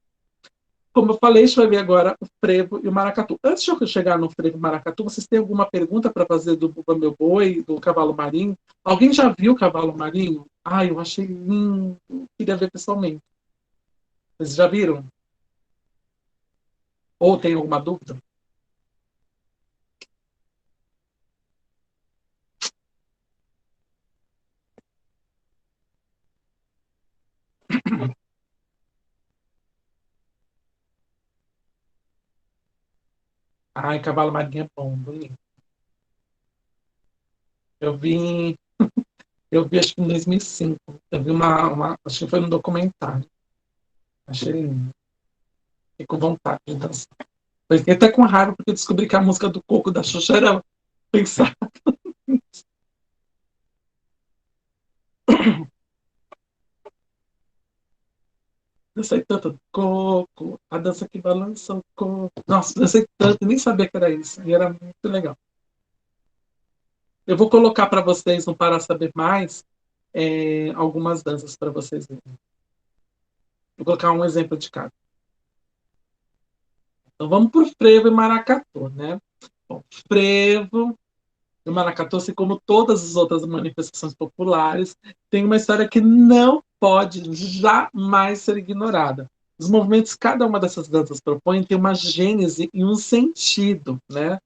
Como eu falei, a gente vai ver agora o frevo e o maracatu. Antes de eu chegar no frevo e maracatu, vocês têm alguma pergunta para fazer do Bumba Meu Boi, do cavalo marinho? Alguém já viu o cavalo marinho? Eu achei lindo. Queria ver pessoalmente. Vocês já viram? Ou tem alguma dúvida? Cavalo marinho é bom, bonito. Eu vi, eu vi acho que em 2005. Eu vi acho que foi um documentário. Achei lindo. Fiquei com vontade de dançar. Fiquei até com raiva porque descobri que a música do Coco da Xuxa era pensar. Dancei tanto coco, a dança que balança o coco. Nossa, dancei tanto, nem sabia que era isso. E era muito legal. Eu vou colocar para vocês, no Para Saber Mais, algumas danças para vocês verem. Vou colocar um exemplo de cada. Então vamos por frevo e maracatu, né? Bom, frevo e maracatu, assim como todas as outras manifestações populares, tem uma história que não pode jamais ser ignorada. Os movimentos que cada uma dessas danças propõe tem uma gênese e um sentido, né?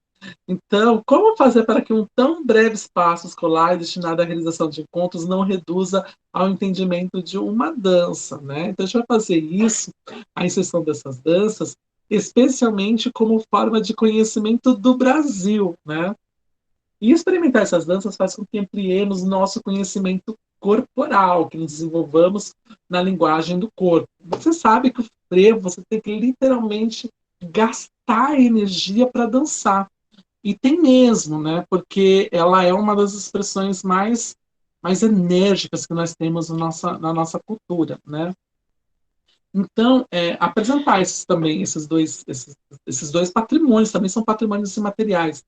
Então, como fazer para que um tão breve espaço escolar destinado à realização de encontros não reduza ao entendimento de uma dança, né? Então, a gente vai fazer isso, a inserção dessas danças, especialmente como forma de conhecimento do Brasil, né? E experimentar essas danças faz com que ampliemos nosso conhecimento corporal, que nos desenvolvamos na linguagem do corpo. Você sabe que o frevo, você tem que literalmente gastar energia para dançar. E tem mesmo, né? Porque ela é uma das expressões mais enérgicas que nós temos na nossa cultura, né? Então, apresentar esses dois patrimônios, também são patrimônios imateriais.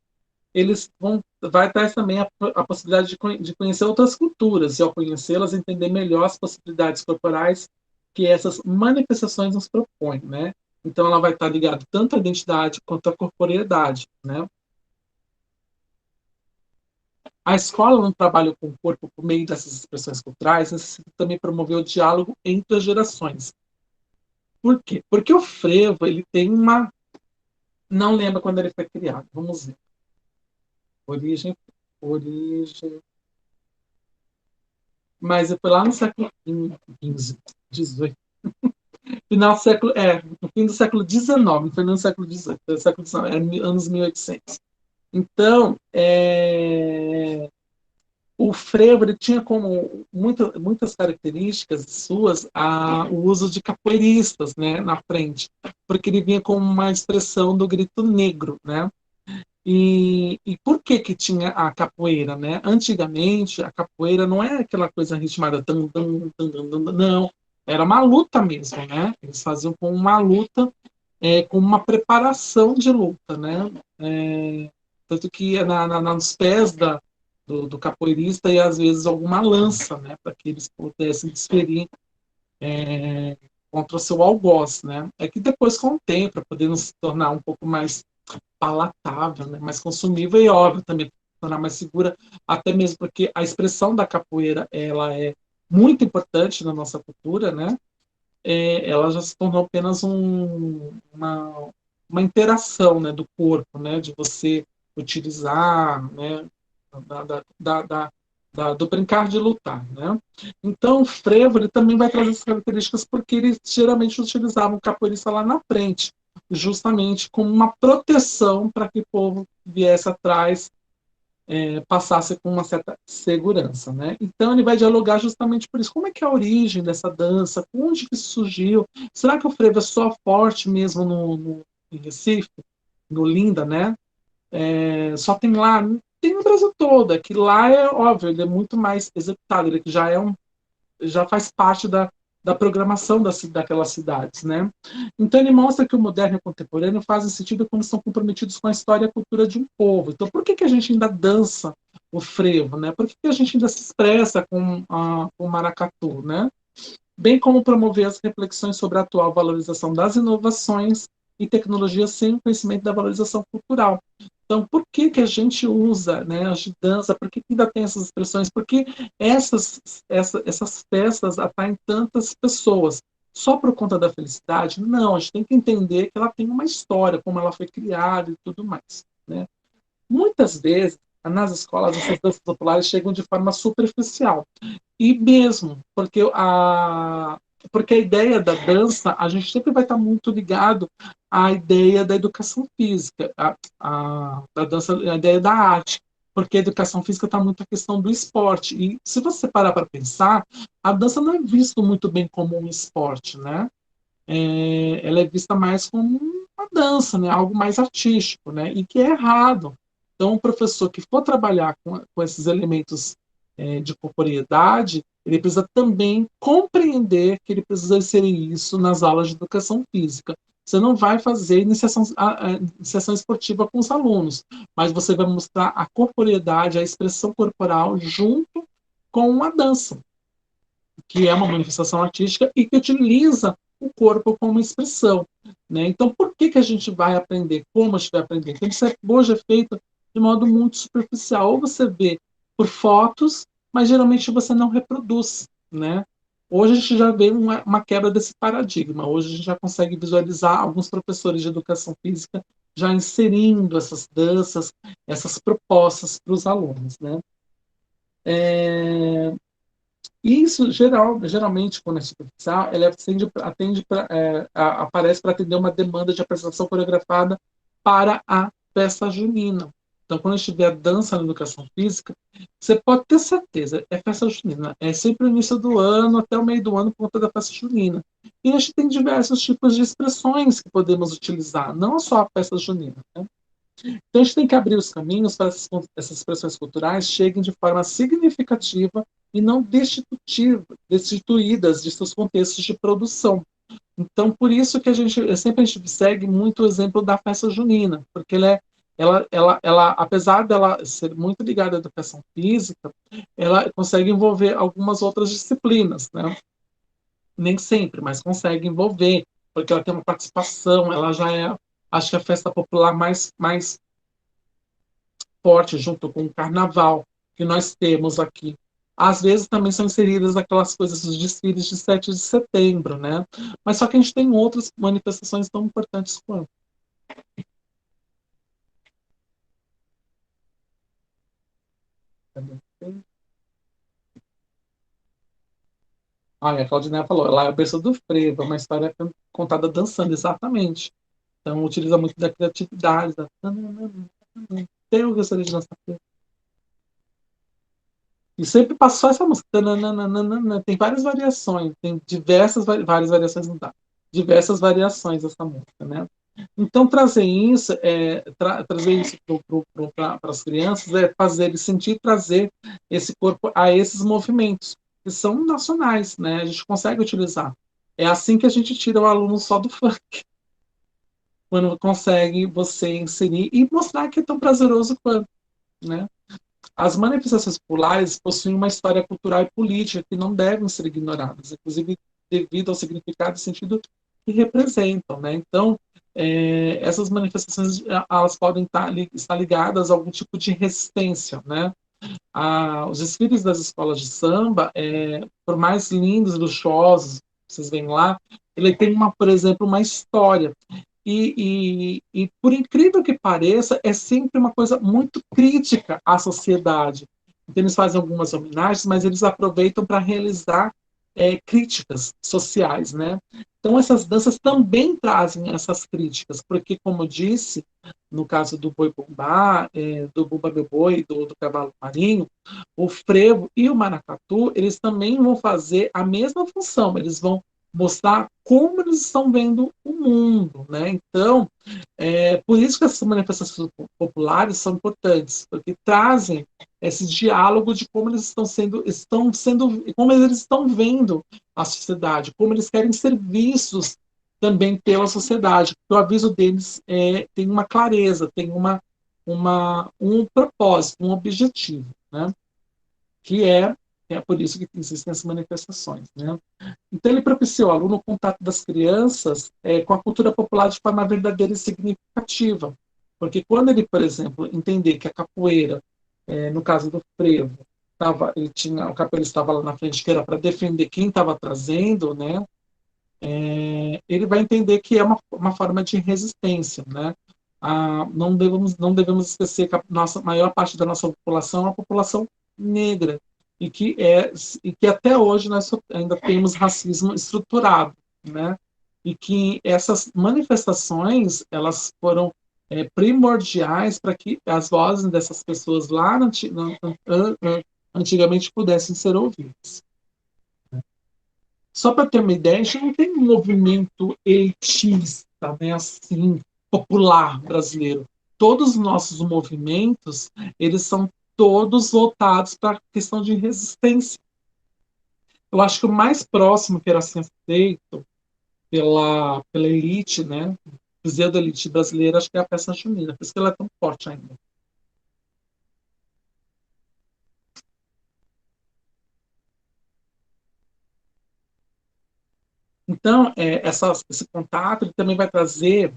Vai ter também a possibilidade de conhecer outras culturas, e ao conhecê-las, entender melhor as possibilidades corporais que essas manifestações nos propõem, né? Então, ela vai estar ligada tanto à identidade quanto à corporeidade, né? A escola, no trabalho com o corpo por meio dessas expressões culturais, necessita também promover o diálogo entre as gerações. Por quê? Porque o frevo, ele tem uma... Não lembro quando ele foi criado, vamos ver. Origem, origem... Mas foi lá no século XV, XVIII. Final do século... no fim do século XIX, foi no século XVIII, foi no século XIX, anos 1800. Então, o frevo ele tinha como muitas características suas o uso de capoeiristas, né, na frente, porque ele vinha com uma expressão do grito negro, né? E por que que tinha a capoeira, né? Antigamente a capoeira não é aquela coisa ritmada, não, era uma luta mesmo, né? Eles faziam com uma luta, com uma preparação de luta, né? Tanto que nos pés do capoeirista e às vezes alguma lança, né, para que eles pudessem desferir contra o seu algoz, né? É que depois, com o tempo, para poder se tornar um pouco mais palatável, né, mais consumível e óbvio também tornar mais segura, até mesmo porque a expressão da capoeira ela é muito importante na nossa cultura, né? Ela já se tornou apenas uma interação, né, do corpo, né, de você utilizar, né, da, da, da, da do brincar de lutar, né? Então o frevo ele também vai trazer essas características porque eles geralmente utilizavam o capoeirista lá na frente, justamente como uma proteção para que o povo viesse atrás, passasse com uma certa segurança, né? Então ele vai dialogar justamente por isso. Como é que é a origem dessa dança? Onde que surgiu? Será que o frevo é só forte mesmo em Recife, no Linda, né? Só tem lá, tem no Brasil todo. É que lá é óbvio, ele é muito mais executado, ele já já faz parte da programação daquelas cidades, né? Então ele mostra que o moderno e o contemporâneo fazem sentido quando estão comprometidos com a história e a cultura de um povo. Então por que a gente ainda dança o frevo, né? Por que a gente ainda se expressa com o maracatu, né? Bem como promover as reflexões sobre a atual valorização das inovações e tecnologias sem o conhecimento da valorização cultural. Então, por que que a gente usa, né, a dança? Por que ainda tem essas expressões? Por que essas festas atraem tantas pessoas? Só por conta da felicidade? Não, a gente tem que entender que ela tem uma história, como ela foi criada e tudo mais, né? Muitas vezes, nas escolas, essas danças populares chegam de forma superficial. E mesmo, porque a ideia da dança, a gente sempre vai estar muito ligado à ideia da educação física, da dança, a ideia da arte, porque a educação física está muito a questão do esporte. E se você parar para pensar, a dança não é vista muito bem como um esporte, né? Ela é vista mais como uma dança, né? Algo mais artístico, né? E que é errado. Então, o professor que for trabalhar com esses elementos de corporeidade, ele precisa também compreender que ele precisa inserir isso nas aulas de educação física. Você não vai fazer iniciação esportiva com os alunos, mas você vai mostrar a corporeidade, a expressão corporal junto com a dança, que é uma manifestação artística e que utiliza o corpo como expressão, né? Então, por que a gente vai aprender? Como a gente vai aprender? Então, isso hoje é feito de modo muito superficial. Ou você vê por fotos, mas geralmente você não reproduz, né? Hoje a gente já vê uma quebra desse paradigma. Hoje a gente já consegue visualizar alguns professores de educação física já inserindo essas danças, essas propostas para os alunos, né? Isso, geralmente, quando é superficial, ela aparece para atender uma demanda de apresentação coreografada para a festa junina. Então, quando a gente vê a dança na educação física, você pode ter certeza, é festa junina. É sempre o início do ano, até o meio do ano, por conta da festa junina. E a gente tem diversos tipos de expressões que podemos utilizar, não só a festa junina, né? Então, a gente tem que abrir os caminhos para essas expressões culturais cheguem de forma significativa e não destituídas de seus contextos de produção. Então, por isso que sempre a gente segue muito o exemplo da festa junina, porque apesar dela ser muito ligada à educação física, ela consegue envolver algumas outras disciplinas, né? nem sempre, mas consegue envolver, porque ela tem uma participação, ela já é, acho que a festa popular mais forte, junto com o carnaval que nós temos aqui. Às vezes também são inseridas aquelas coisas dos desfiles de 7 de setembro, né? Mas só que a gente tem outras manifestações tão importantes quanto. Ah, e a Claudinea falou, lá é o berço do frevo, é uma história contada dançando, exatamente. Então utiliza muito da criatividade, da... Eu gostaria de dançar. E sempre passou essa música. Tananana. Tem várias variações, tem diversas, várias variações, não dá. Diversas variações dessa música, né? Então, trazer isso para as crianças é fazer eles sentir trazer esse corpo a esses movimentos, que são nacionais, né? A gente consegue utilizar. É assim que a gente tira o aluno só do funk, quando consegue você inserir e mostrar que é tão prazeroso quanto, né? As manifestações populares possuem uma história cultural e política que não devem ser ignoradas, inclusive devido ao significado e sentido que representam, né? Então, essas manifestações elas podem estar ligadas a algum tipo de resistência, né? Os desfiles das escolas de samba, por mais lindos e luxuosos, vocês veem lá, ele tem por exemplo, uma história. E, por incrível que pareça, é sempre uma coisa muito crítica à sociedade. Então, eles fazem algumas homenagens, mas eles aproveitam para realizar críticas sociais, né? Então, essas danças também trazem essas críticas, porque, como eu disse, no caso do boi bumbá, do bumba meu boi, do cavalo marinho, o frevo e o maracatu, eles também vão fazer a mesma função, eles vão mostrar como eles estão vendo o mundo, né? Então, por isso que essas manifestações populares são importantes, porque trazem esse diálogo de como eles como eles estão vendo a sociedade, como eles querem ser vistos também pela sociedade. O aviso deles tem uma clareza, tem um propósito, um objetivo, né? Que é por isso que existem as manifestações, né? Então, ele propiciou ao aluno o contato das crianças com a cultura popular de forma verdadeira e significativa. Porque quando ele, por exemplo, entender que a capoeira, no caso do frevo, o capoeira estava lá na frente, que era para defender quem estava trazendo, né? Ele vai entender que é uma forma de resistência, né? Não devemos esquecer que a maior parte da nossa população é uma população negra e que até hoje nós ainda temos racismo estruturado, né? E que essas manifestações elas foram primordiais para que as vozes dessas pessoas lá antigamente pudessem ser ouvidas. Só para ter uma ideia, a gente não tem um movimento elitista, né, assim, popular brasileiro. Todos os nossos movimentos, eles são todos voltados para a questão de resistência. Eu acho que o mais próximo que era assim, feito pela elite, né, pseudo-elite brasileira, acho que é a peça junina, por isso que ela é tão forte ainda. Então, esse contato ele também vai trazer,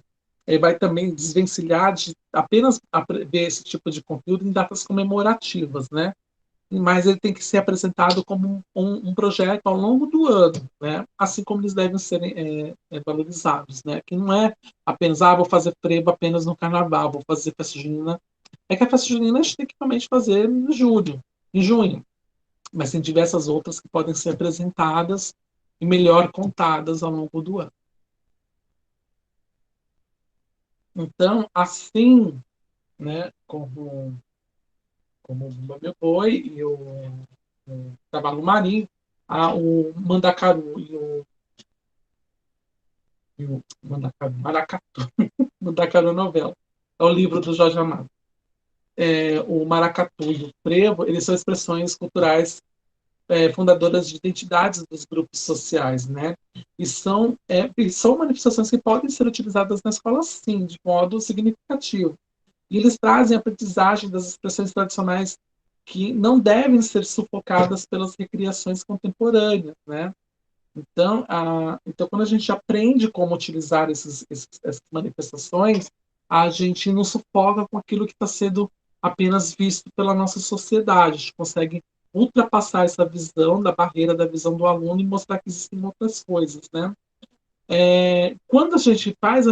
vai também desvencilhar de apenas ver esse tipo de conteúdo em datas comemorativas, né? Mas ele tem que ser apresentado como um projeto ao longo do ano, né? Assim como eles devem ser valorizados, né? Que não é apenas, vou fazer frevo apenas no carnaval, vou fazer festa junina. É que a festa junina a gente tem que realmente fazer em junho, mas tem diversas outras que podem ser apresentadas e melhor contadas ao longo do ano. Então, assim, né, como o Meu Boi e o Cavalo Marinho, o Mandacaru e o Mandacaru, Maracatu, Mandacaru Novela, é o livro do Jorge Amado. O maracatu e o frevo, eles são expressões culturais fundadoras de identidades dos grupos sociais, né? E são manifestações que podem ser utilizadas na escola, sim, de modo significativo. E eles trazem a aprendizagem das expressões tradicionais que não devem ser sufocadas pelas recriações contemporâneas, né? Então, quando a gente aprende como utilizar essas manifestações, a gente não sufoca com aquilo que está sendo apenas visto pela nossa sociedade. A gente consegue ultrapassar essa visão da barreira da visão do aluno e mostrar que existem outras coisas, né? Quando a gente faz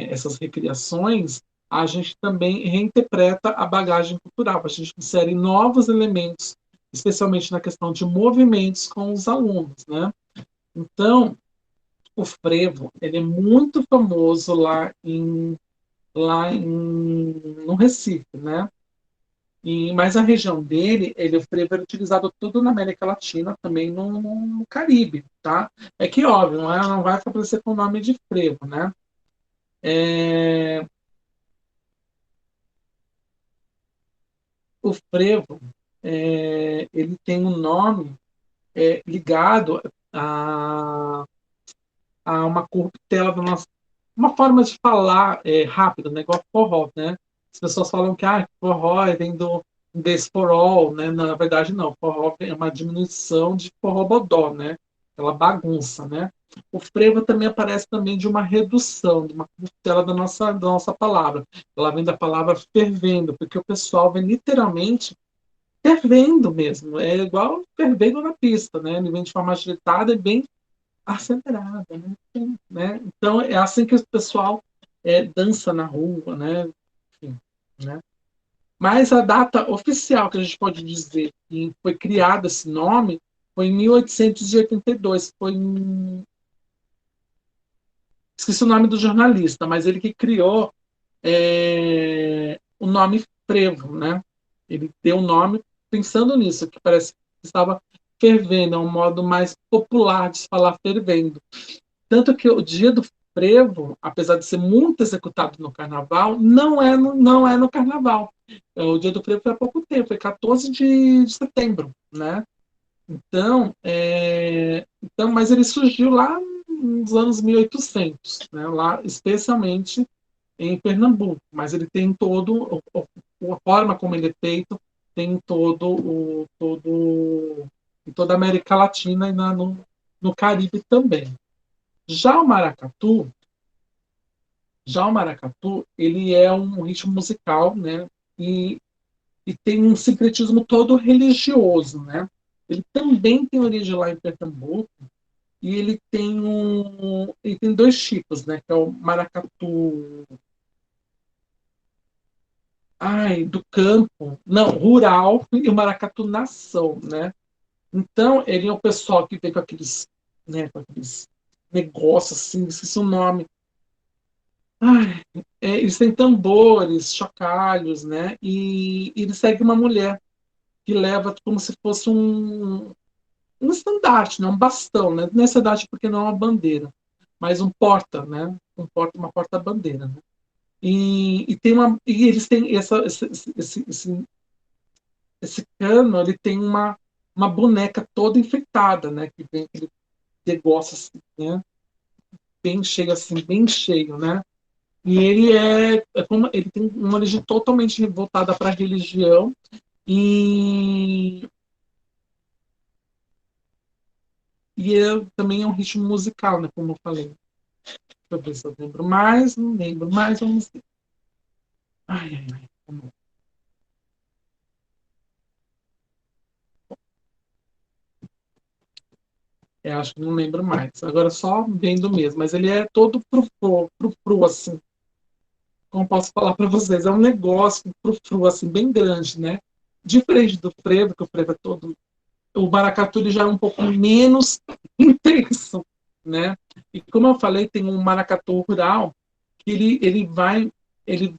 essas recriações, a gente também reinterpreta a bagagem cultural, a gente insere novos elementos, especialmente na questão de movimentos com os alunos, né? Então, o frevo, ele é muito famoso no Recife, né? Mas a região dele, o frevo era utilizado tudo na América Latina, também no Caribe, tá? É que, óbvio, não vai aparecer com o nome de frevo, né? É, o frevo, ele tem um nome ligado a uma corruptela da nossa, uma forma de falar rápida, né? Igual forró, né? As pessoas falam que forró vem do inglês for all, né? Na verdade, não. Forró é uma diminuição de forró-bodó, né? Aquela bagunça, né? O frevo também aparece também de uma redução, de uma corruptela da nossa palavra. Ela vem da palavra fervendo, porque o pessoal vem literalmente fervendo mesmo. É igual fervendo na pista, né? Ele vem de forma agitada e bem acelerada, né? Então é assim que o pessoal dança na rua, né? Enfim, né? Mas a data oficial que a gente pode dizer que foi criado esse nome foi em 1882. Esqueci o nome do jornalista, mas ele que criou o nome frevo, né? Ele deu o nome pensando nisso, que parece que estava fervendo, é um modo mais popular de se falar fervendo. Tanto que o dia do frevo, apesar de ser muito executado no carnaval, não é no carnaval. O dia do frevo foi há pouco tempo, foi 14 de setembro, né? Mas ele surgiu lá nos anos 1800, né? Lá, especialmente em Pernambuco, mas ele tem a forma como ele é feito tem em toda a América Latina e no Caribe também. Já o maracatu, ele é um ritmo musical, né? E, e tem um sincretismo todo religioso, né? Ele também tem origem lá em Pernambuco e ele tem dois tipos, né? Que é o maracatu, do campo, não, rural e o maracatu nação, né? Então ele é o pessoal que vem com aqueles negócios assim, esqueci o nome. Eles têm tambores, chocalhos, né? E ele segue uma mulher que leva como se fosse um estandarte, né? Um bastão, né? Não é estandarte porque não é uma bandeira, mas um porta, né? Uma porta-bandeira, né? E eles têm esse cano, ele tem uma boneca toda enfeitada, né? Que vem aquele negócio assim, né? Bem cheio assim, bem cheio, né? E ele tem uma origem totalmente voltada para a religião e, também é um ritmo musical, né? Como eu falei. Deixa eu ver se eu lembro mais, não lembro mais, vamos ver. Ai, ai, ai. Acho que não lembro mais. Agora só vendo mesmo, mas ele é todo pro, assim. Como posso falar para vocês? É um negócio pro, assim, bem grande, né? Diferente do frevo, que o frevo é todo. O maracatu ele já é um pouco menos intenso, né? E como eu falei, tem um maracatu rural que ele vai ter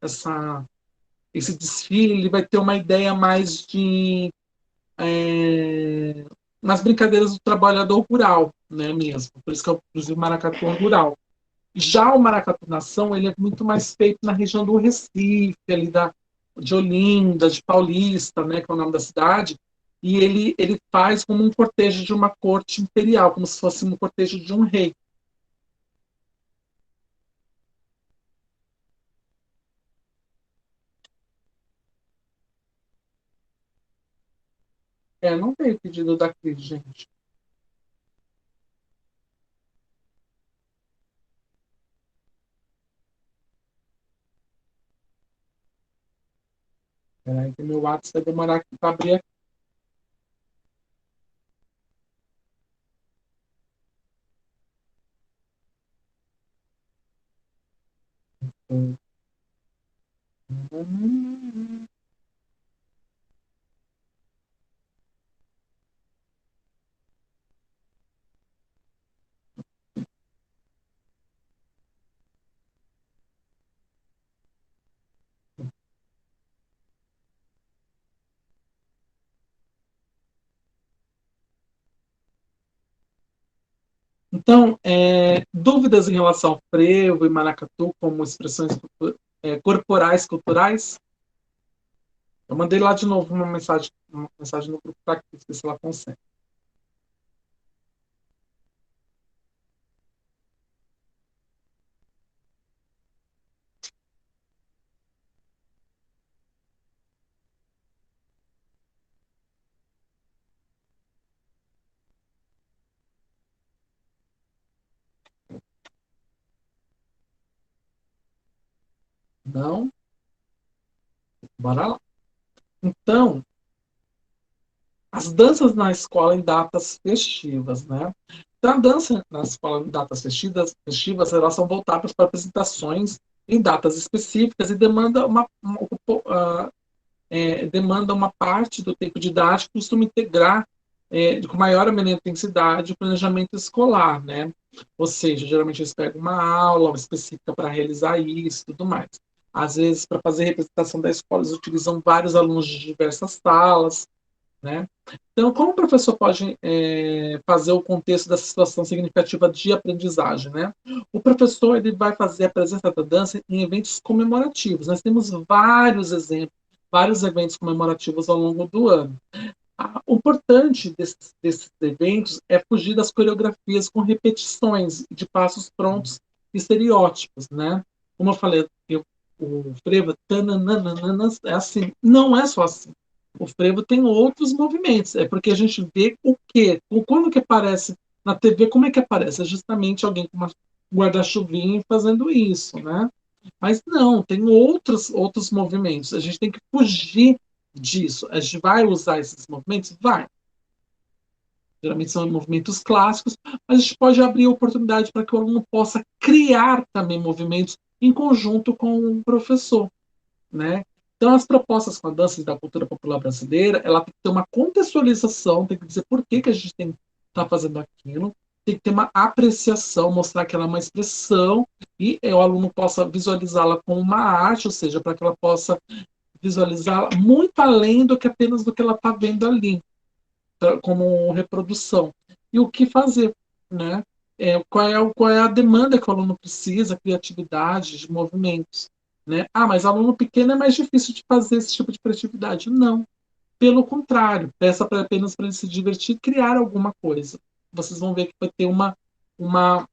essa, esse desfile, ele vai ter uma ideia mais de nas brincadeiras do trabalhador rural, né, mesmo. Por isso que eu inclusive o maracatu é rural. Já o maracatu nação, ele é muito mais feito na região do Recife, ali de Olinda, de Paulista, né, que é o nome da cidade, e ele faz como um cortejo de uma corte imperial, como se fosse um cortejo de um rei. Não tem pedido da Cris, gente. Peraí, que meu WhatsApp vai demorar aqui para abrir aqui. Então, dúvidas em relação ao frevo e maracatu como expressões corporais culturais? Eu mandei lá de novo uma mensagem no grupo para Cris, ver se ela consegue. Não? Bora lá. Então, as danças na escola em datas festivas, né? Então, a dança na escola em datas festivas elas são voltadas para apresentações em datas específicas e demanda uma parte do tempo didático, costuma integrar com maior ou menor intensidade o planejamento escolar, né? Ou seja, geralmente eles pegam uma aula específica para realizar isso e tudo mais. Às vezes, para fazer a representação da escola, eles utilizam vários alunos de diversas salas, né? Então, como o professor pode fazer o contexto dessa situação significativa de aprendizagem, né? O professor ele vai fazer a presença da dança em eventos comemorativos. Nós temos vários exemplos, vários eventos comemorativos ao longo do ano. O importante desses eventos é fugir das coreografias com repetições de passos prontos e estereótipos, né? Como eu falei, o frevo é assim, não é só assim. O frevo tem outros movimentos, é porque a gente vê o quê? Quando que aparece na TV, como é que aparece? É justamente alguém com uma guarda-chuvinha fazendo isso, né? Mas não, tem outros movimentos. A gente tem que fugir disso. A gente vai usar esses movimentos? Vai. Geralmente são movimentos clássicos, mas a gente pode abrir a oportunidade para que o aluno possa criar também movimentos em conjunto com o professor, né? Então, as propostas com a dança da cultura popular brasileira, ela tem que ter uma contextualização, tem que dizer por que a gente tem que estar fazendo aquilo, tem que ter uma apreciação, mostrar que ela é uma expressão e o aluno possa visualizá-la como uma arte, ou seja, para que ela possa visualizá-la muito além do que apenas do que ela está vendo ali, como reprodução. E o que fazer, né? Qual é a demanda que o aluno precisa, criatividade, de movimentos. Né? Mas aluno pequeno é mais difícil de fazer esse tipo de criatividade. Não. Pelo contrário, peça apenas para ele se divertir e criar alguma coisa. Vocês vão ver que vai ter uma, uma,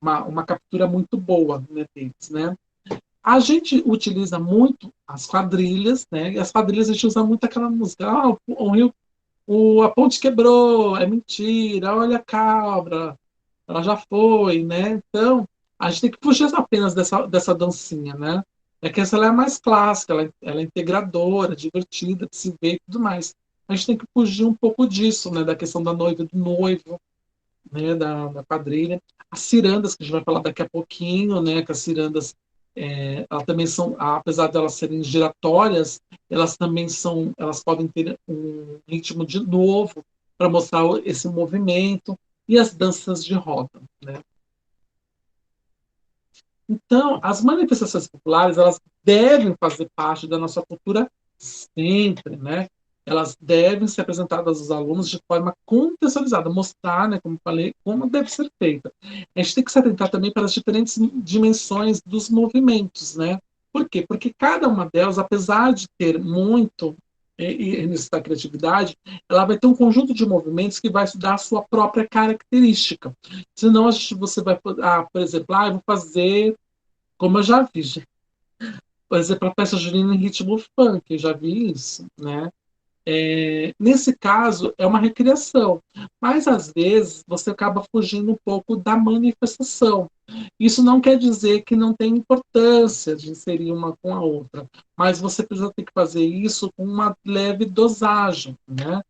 uma captura muito boa, né, deles. Né? A gente utiliza muito as quadrilhas, né? E as quadrilhas a gente usa muito aquela música. A ponte quebrou, é mentira, olha a cabra, ela já foi, né? Então, a gente tem que fugir apenas dessa dancinha, né? É que essa ela é mais clássica, ela é integradora, divertida de se ver e tudo mais. A gente tem que fugir um pouco disso, né? Da questão da noiva e do noivo, né? Da quadrilha. As cirandas, que a gente vai falar daqui a pouquinho, né? Que as cirandas, elas também são, apesar de elas serem giratórias, elas podem ter um ritmo de novo para mostrar esse movimento e as danças de roda, né? Então, as manifestações populares, elas devem fazer parte da nossa cultura sempre, né? Elas devem ser apresentadas aos alunos de forma contextualizada, mostrar, né, como falei, como deve ser feita. A gente tem que se atentar também para as diferentes dimensões dos movimentos, né? Por quê? Porque cada uma delas, apesar de ter muito e necessitar criatividade, ela vai ter um conjunto de movimentos que vai dar a sua própria característica. Senão você vai, por exemplo, eu vou fazer, como eu já vi, por exemplo, a festa junina em ritmo funk, eu já vi isso, né? Nesse caso, é uma recriação, mas às vezes você acaba fugindo um pouco da manifestação. Isso não quer dizer que não tem importância de inserir uma com a outra, mas você precisa ter que fazer isso com uma leve dosagem, né?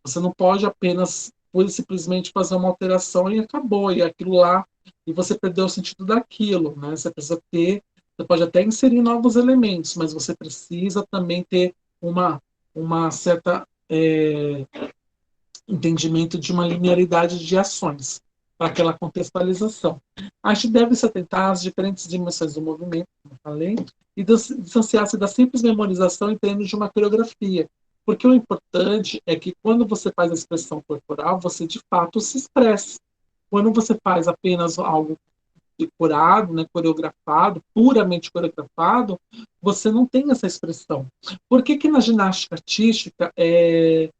Você não pode apenas pura e simplesmente fazer uma alteração e acabou, e aquilo lá, e você perdeu o sentido daquilo, né? Você precisa ter, você pode até inserir novos elementos, mas você precisa também ter uma certa entendimento de uma linearidade de ações para aquela contextualização. A gente deve se atentar às diferentes dimensões do movimento, como eu falei, e distanciar-se da simples memorização em termos de uma coreografia. Porque o importante é que quando você faz a expressão corporal, você de fato se expressa. Quando você faz apenas algo decorado, né, coreografado, puramente coreografado, você não tem essa expressão. Por que que na ginástica artística é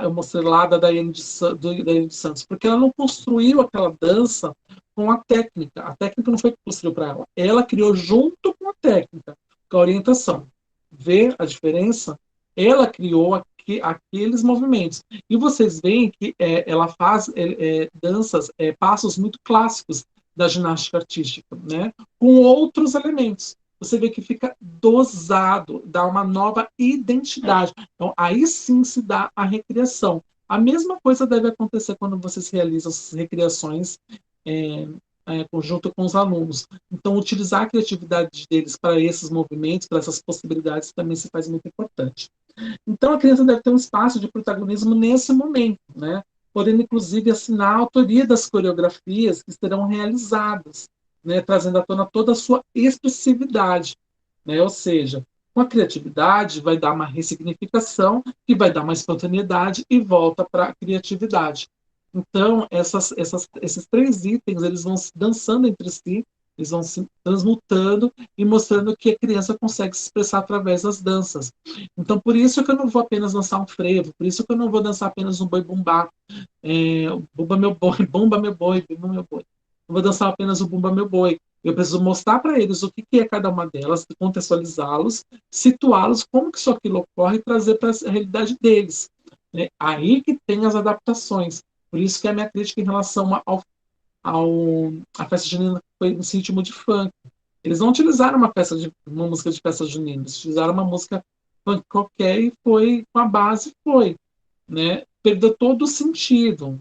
uma estrelada da Daiane de Santos? Porque ela não construiu aquela dança com a técnica. A técnica não foi que construiu para ela. Ela criou junto com a técnica, com a orientação. Vê a diferença? Ela criou aqueles movimentos. E vocês veem que ela faz danças, passos muito clássicos da ginástica artística, né? Com outros elementos. Você vê que fica dosado, dá uma nova identidade. Então, aí sim se dá a recriação. A mesma coisa deve acontecer quando vocês realizam as recriações é, conjunto com os alunos. Então, utilizar a criatividade deles para esses movimentos, para essas possibilidades, também se faz muito importante. Então, a criança deve ter um espaço de protagonismo nesse momento, né? Podendo, inclusive, assinar a autoria das coreografias que serão realizadas, né? Trazendo à tona toda a sua expressividade, né? Ou seja, com a criatividade vai dar uma ressignificação, que vai dar uma espontaneidade e volta para a criatividade. Então, esses três itens eles vão se dançando entre si, eles vão se transmutando e mostrando que a criança consegue se expressar através das danças. Então, por isso que eu não vou apenas dançar um frevo, por isso que eu não vou dançar apenas um boi bumbá, bumba meu boi, bumba meu boi, bumba meu boi. Não vou dançar apenas o bumba meu boi. Eu preciso mostrar para eles o que é cada uma delas, contextualizá-los, situá-los, como que isso aquilo ocorre e trazer para a realidade deles. Né? Aí que tem as adaptações. Por isso que a minha crítica em relação ao a festa junina foi no ritmo de funk. Eles não utilizaram uma música de festa junina, eles utilizaram uma música funk qualquer e foi com a base foi, né? Perdeu todo o sentido,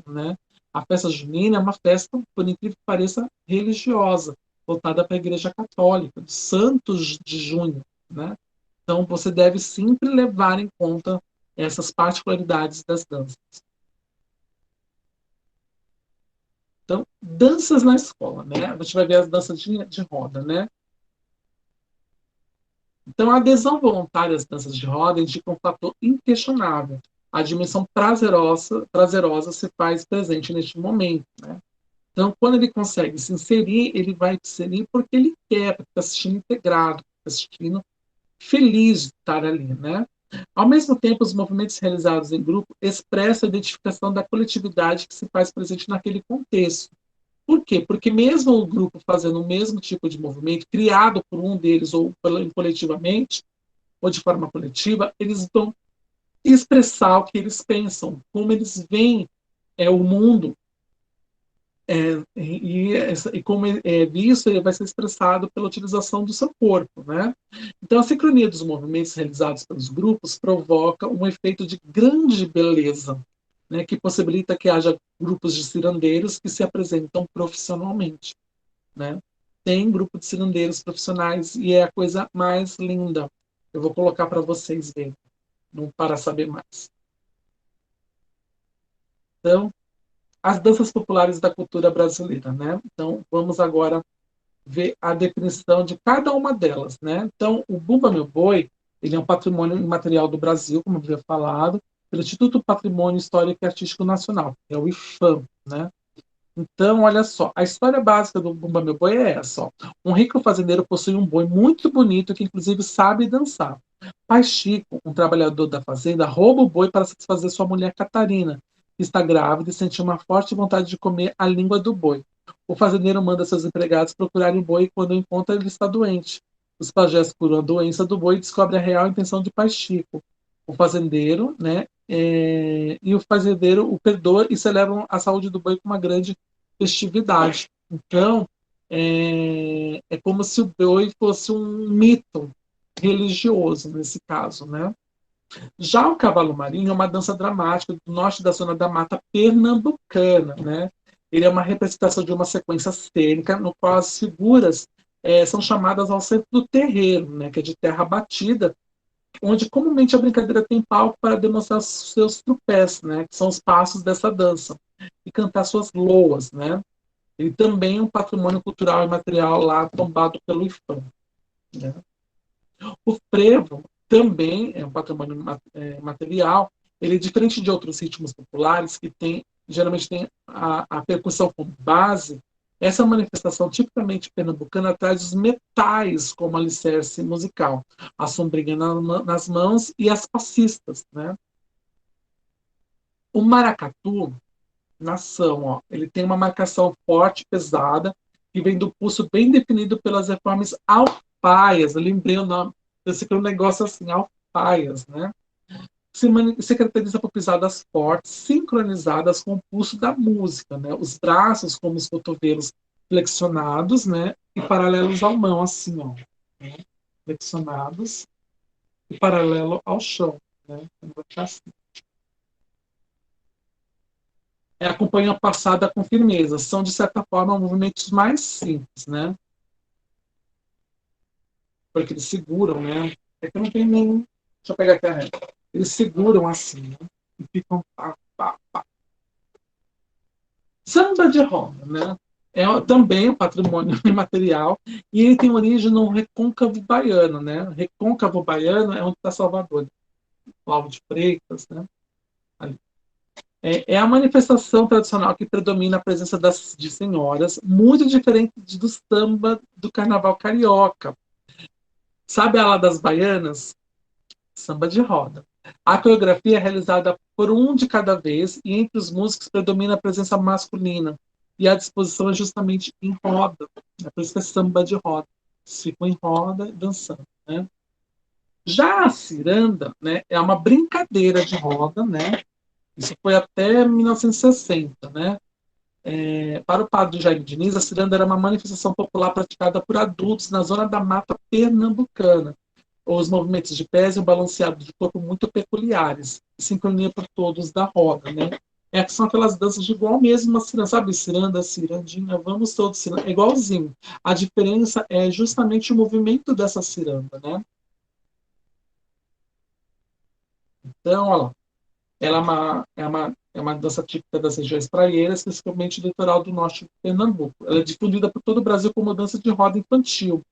né? A festa junina é uma festa, por incrível que pareça, religiosa, voltada para a Igreja Católica, dos Santos de Junho, né? Então você deve sempre levar em conta essas particularidades das danças. Então, danças na escola, né? A gente vai ver as danças de roda, né? Então, a adesão voluntária às danças de roda indica um fator inquestionável. A dimensão prazerosa se faz presente neste momento, né? Então, quando ele consegue se inserir, ele vai se inserir porque ele quer, porque está assistindo integrado, está assistindo feliz de estar ali, né? Ao mesmo tempo, os movimentos realizados em grupo expressam a identificação da coletividade que se faz presente naquele contexto. Por quê? Porque mesmo o grupo fazendo o mesmo tipo de movimento, criado por um deles ou coletivamente, ou de forma coletiva, eles vão expressar o que eles pensam, como eles veem o mundo, e como isso vai ser expressado pela utilização do seu corpo, né? Então, a sincronia dos movimentos realizados pelos grupos provoca um efeito de grande beleza, né, que possibilita que haja grupos de cirandeiros que se apresentam profissionalmente, né? Tem grupo de cirandeiros profissionais e é a coisa mais linda. Eu vou colocar para vocês verem, para saber mais. Então, as danças populares da cultura brasileira, né? Então, vamos agora ver a definição de cada uma delas, né? Então, o Bumba Meu Boi, ele é um patrimônio imaterial do Brasil, como eu havia falado, pelo Instituto Patrimônio Histórico e Artístico Nacional, que é o IFAM, né? Então, olha só, a história básica do Bumba Meu Boi é essa, ó. Um rico fazendeiro possui um boi muito bonito que inclusive sabe dançar. Pai Chico, um trabalhador da fazenda, rouba o boi para satisfazer sua mulher Catarina, que está grávida e sente uma forte vontade de comer a língua do boi. O fazendeiro manda seus empregados procurarem o boi e quando o encontra ele está doente. Os pajés curam a doença do boi e descobrem a real intenção de Pai Chico. O fazendeiro, né, e o fazendeiro o perdoa e celebram a saúde do boi com uma grande festividade. Então, é como se o boi fosse um mito religioso nesse caso, né? Já o cavalo marinho é uma dança dramática do norte da zona da mata pernambucana, né? Ele é uma representação de uma sequência cênica no qual as figuras são chamadas ao centro do terreiro, né? Que é de terra batida, onde comumente a brincadeira tem palco para demonstrar seus trupés, né? Que são os passos dessa dança e cantar suas loas, né? Ele também é um patrimônio cultural e material lá tombado pelo IFAM, né? O frevo também é um patrimônio material. Ele é diferente de outros ritmos populares que geralmente tem a percussão como base. Essa manifestação tipicamente pernambucana traz os metais como alicerce musical, a sombrinha nas mãos e as passistas, né? O maracatu, nação, ó, ele tem uma marcação forte, pesada, que vem do pulso bem definido pelas reformas alfaias. Eu lembrei o nome, esse é um negócio assim, alfaias, né? Se caracteriza por pisadas fortes, sincronizadas com o pulso da música, né? Os braços, como os cotovelos, flexionados, né? E paralelos ao mão, assim, ó, né? Flexionados e paralelo ao chão, né? Assim. Acompanha a passada com firmeza. São, de certa forma, movimentos mais simples, né? Porque eles seguram, né? É que eu não tenho nem. Deixa eu pegar aqui a reta. Eles seguram assim, né? E ficam pá, pá, pá. Samba de roda, né? É também um patrimônio imaterial e ele tem origem no recôncavo baiano, né? Recôncavo baiano é onde está Salvador, Paulo de Freitas, né? Ali. É a manifestação tradicional que predomina a presença de senhoras, muito diferente do samba do carnaval carioca. Sabe a ala das baianas? Samba de roda. A coreografia é realizada por um de cada vez e entre os músicos predomina a presença masculina. E a disposição é justamente em roda. É por isso que é samba de roda. Eles ficam em roda dançando. Né? Já a ciranda, né, é uma brincadeira de roda, né? Isso foi até 1960, né? Para o padre Jaime Diniz, a ciranda era uma manifestação popular praticada por adultos na zona da mata pernambucana. Os movimentos de pés e o balanceado de corpo muito peculiares, sincronia por todos da roda, né? Que são aquelas danças de igual mesmo uma ciranda, sabe? Ciranda, cirandinha, vamos todos ciranda, é igualzinho. A diferença é justamente o movimento dessa ciranda, né? Então, olha lá, ela é uma dança típica das regiões praieiras, principalmente do litoral do norte de Pernambuco. Ela é difundida por todo o Brasil como dança de roda infantil.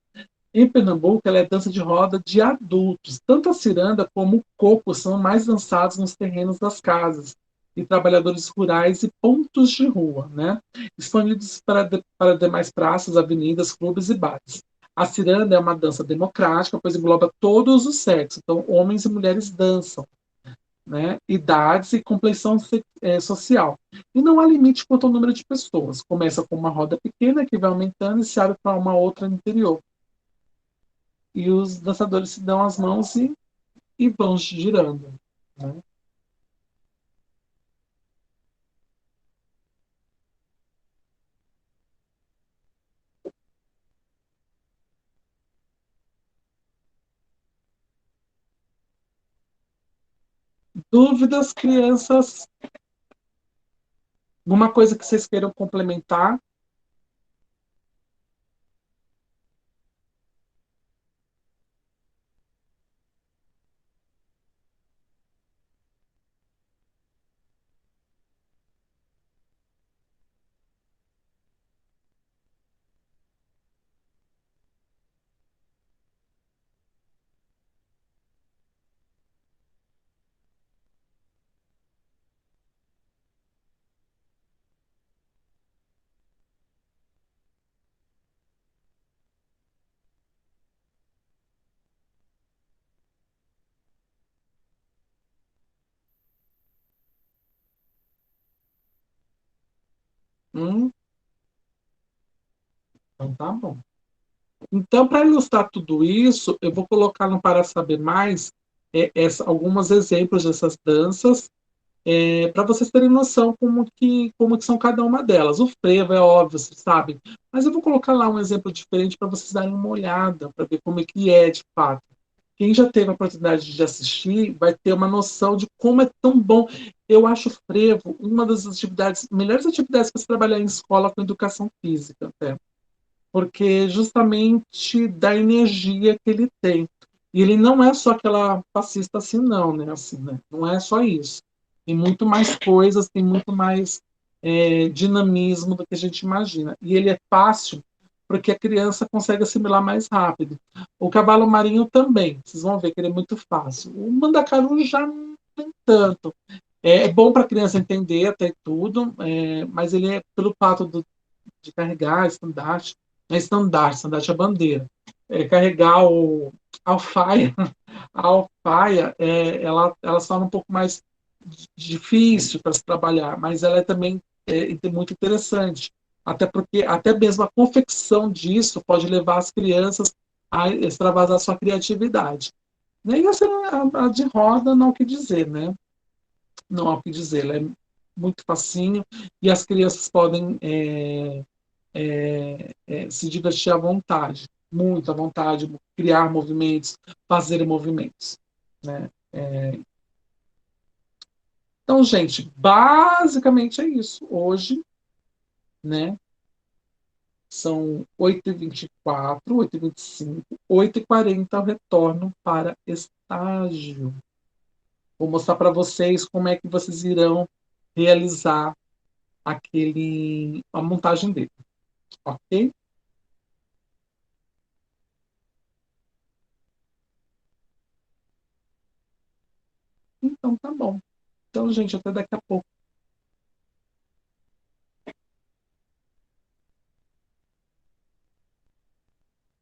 Em Pernambuco, ela é dança de roda de adultos. Tanto a ciranda como o coco são mais dançados nos terrenos das casas e trabalhadores rurais e pontos de rua, né? Disponíveis para demais praças, avenidas, clubes e bares. A ciranda é uma dança democrática, pois engloba todos os sexos. Então, homens e mulheres dançam, né? Idades e complexão social. E não há limite quanto ao número de pessoas. Começa com uma roda pequena que vai aumentando e se abre para uma outra no interior. E os dançadores se dão as mãos e vão girando. Né? Dúvidas, crianças? Alguma coisa que vocês queiram complementar? Hum? Então tá bom. Então, para ilustrar tudo isso, eu vou colocar no Para Saber Mais alguns exemplos dessas danças, para vocês terem noção como que são cada uma delas. O frevo é óbvio, vocês sabem, mas eu vou colocar lá um exemplo diferente para vocês darem uma olhada, para ver como é que é de fato. Quem já teve a oportunidade de assistir vai ter uma noção de como é tão bom. Eu acho o frevo uma das atividades, melhores atividades para se trabalhar em escola com educação física, até. Porque justamente da energia que ele tem. E ele não é só aquela passista assim, não, né? Assim, né? Não é só isso. Tem muito mais coisas, tem muito mais dinamismo do que a gente imagina. E ele é fácil porque a criança consegue assimilar mais rápido. O cavalo marinho também, vocês vão ver que ele é muito fácil. O mandacaru já não tem tanto. É bom para a criança entender até tudo, mas ele é pelo fato de carregar estandarte, não é estandarte, estandarte é a bandeira. Carregar a alfaia, a alfaia ela se torna um pouco mais difícil para se trabalhar, mas ela é também muito interessante. Até porque, até mesmo a confecção disso pode levar as crianças a extravasar sua criatividade. Nem a de roda não há o que dizer, né? Não há o que dizer, ela é muito facinho e as crianças podem se divertir à vontade, muito à vontade, criar movimentos, fazer movimentos. Né? Então, gente, basicamente é isso. Hoje, né, são 8h24, 8h25, 8h40 eu retorno para estágio. Vou mostrar para vocês como é que vocês irão realizar a montagem dele, ok? Então tá bom. Então, gente, até daqui a pouco.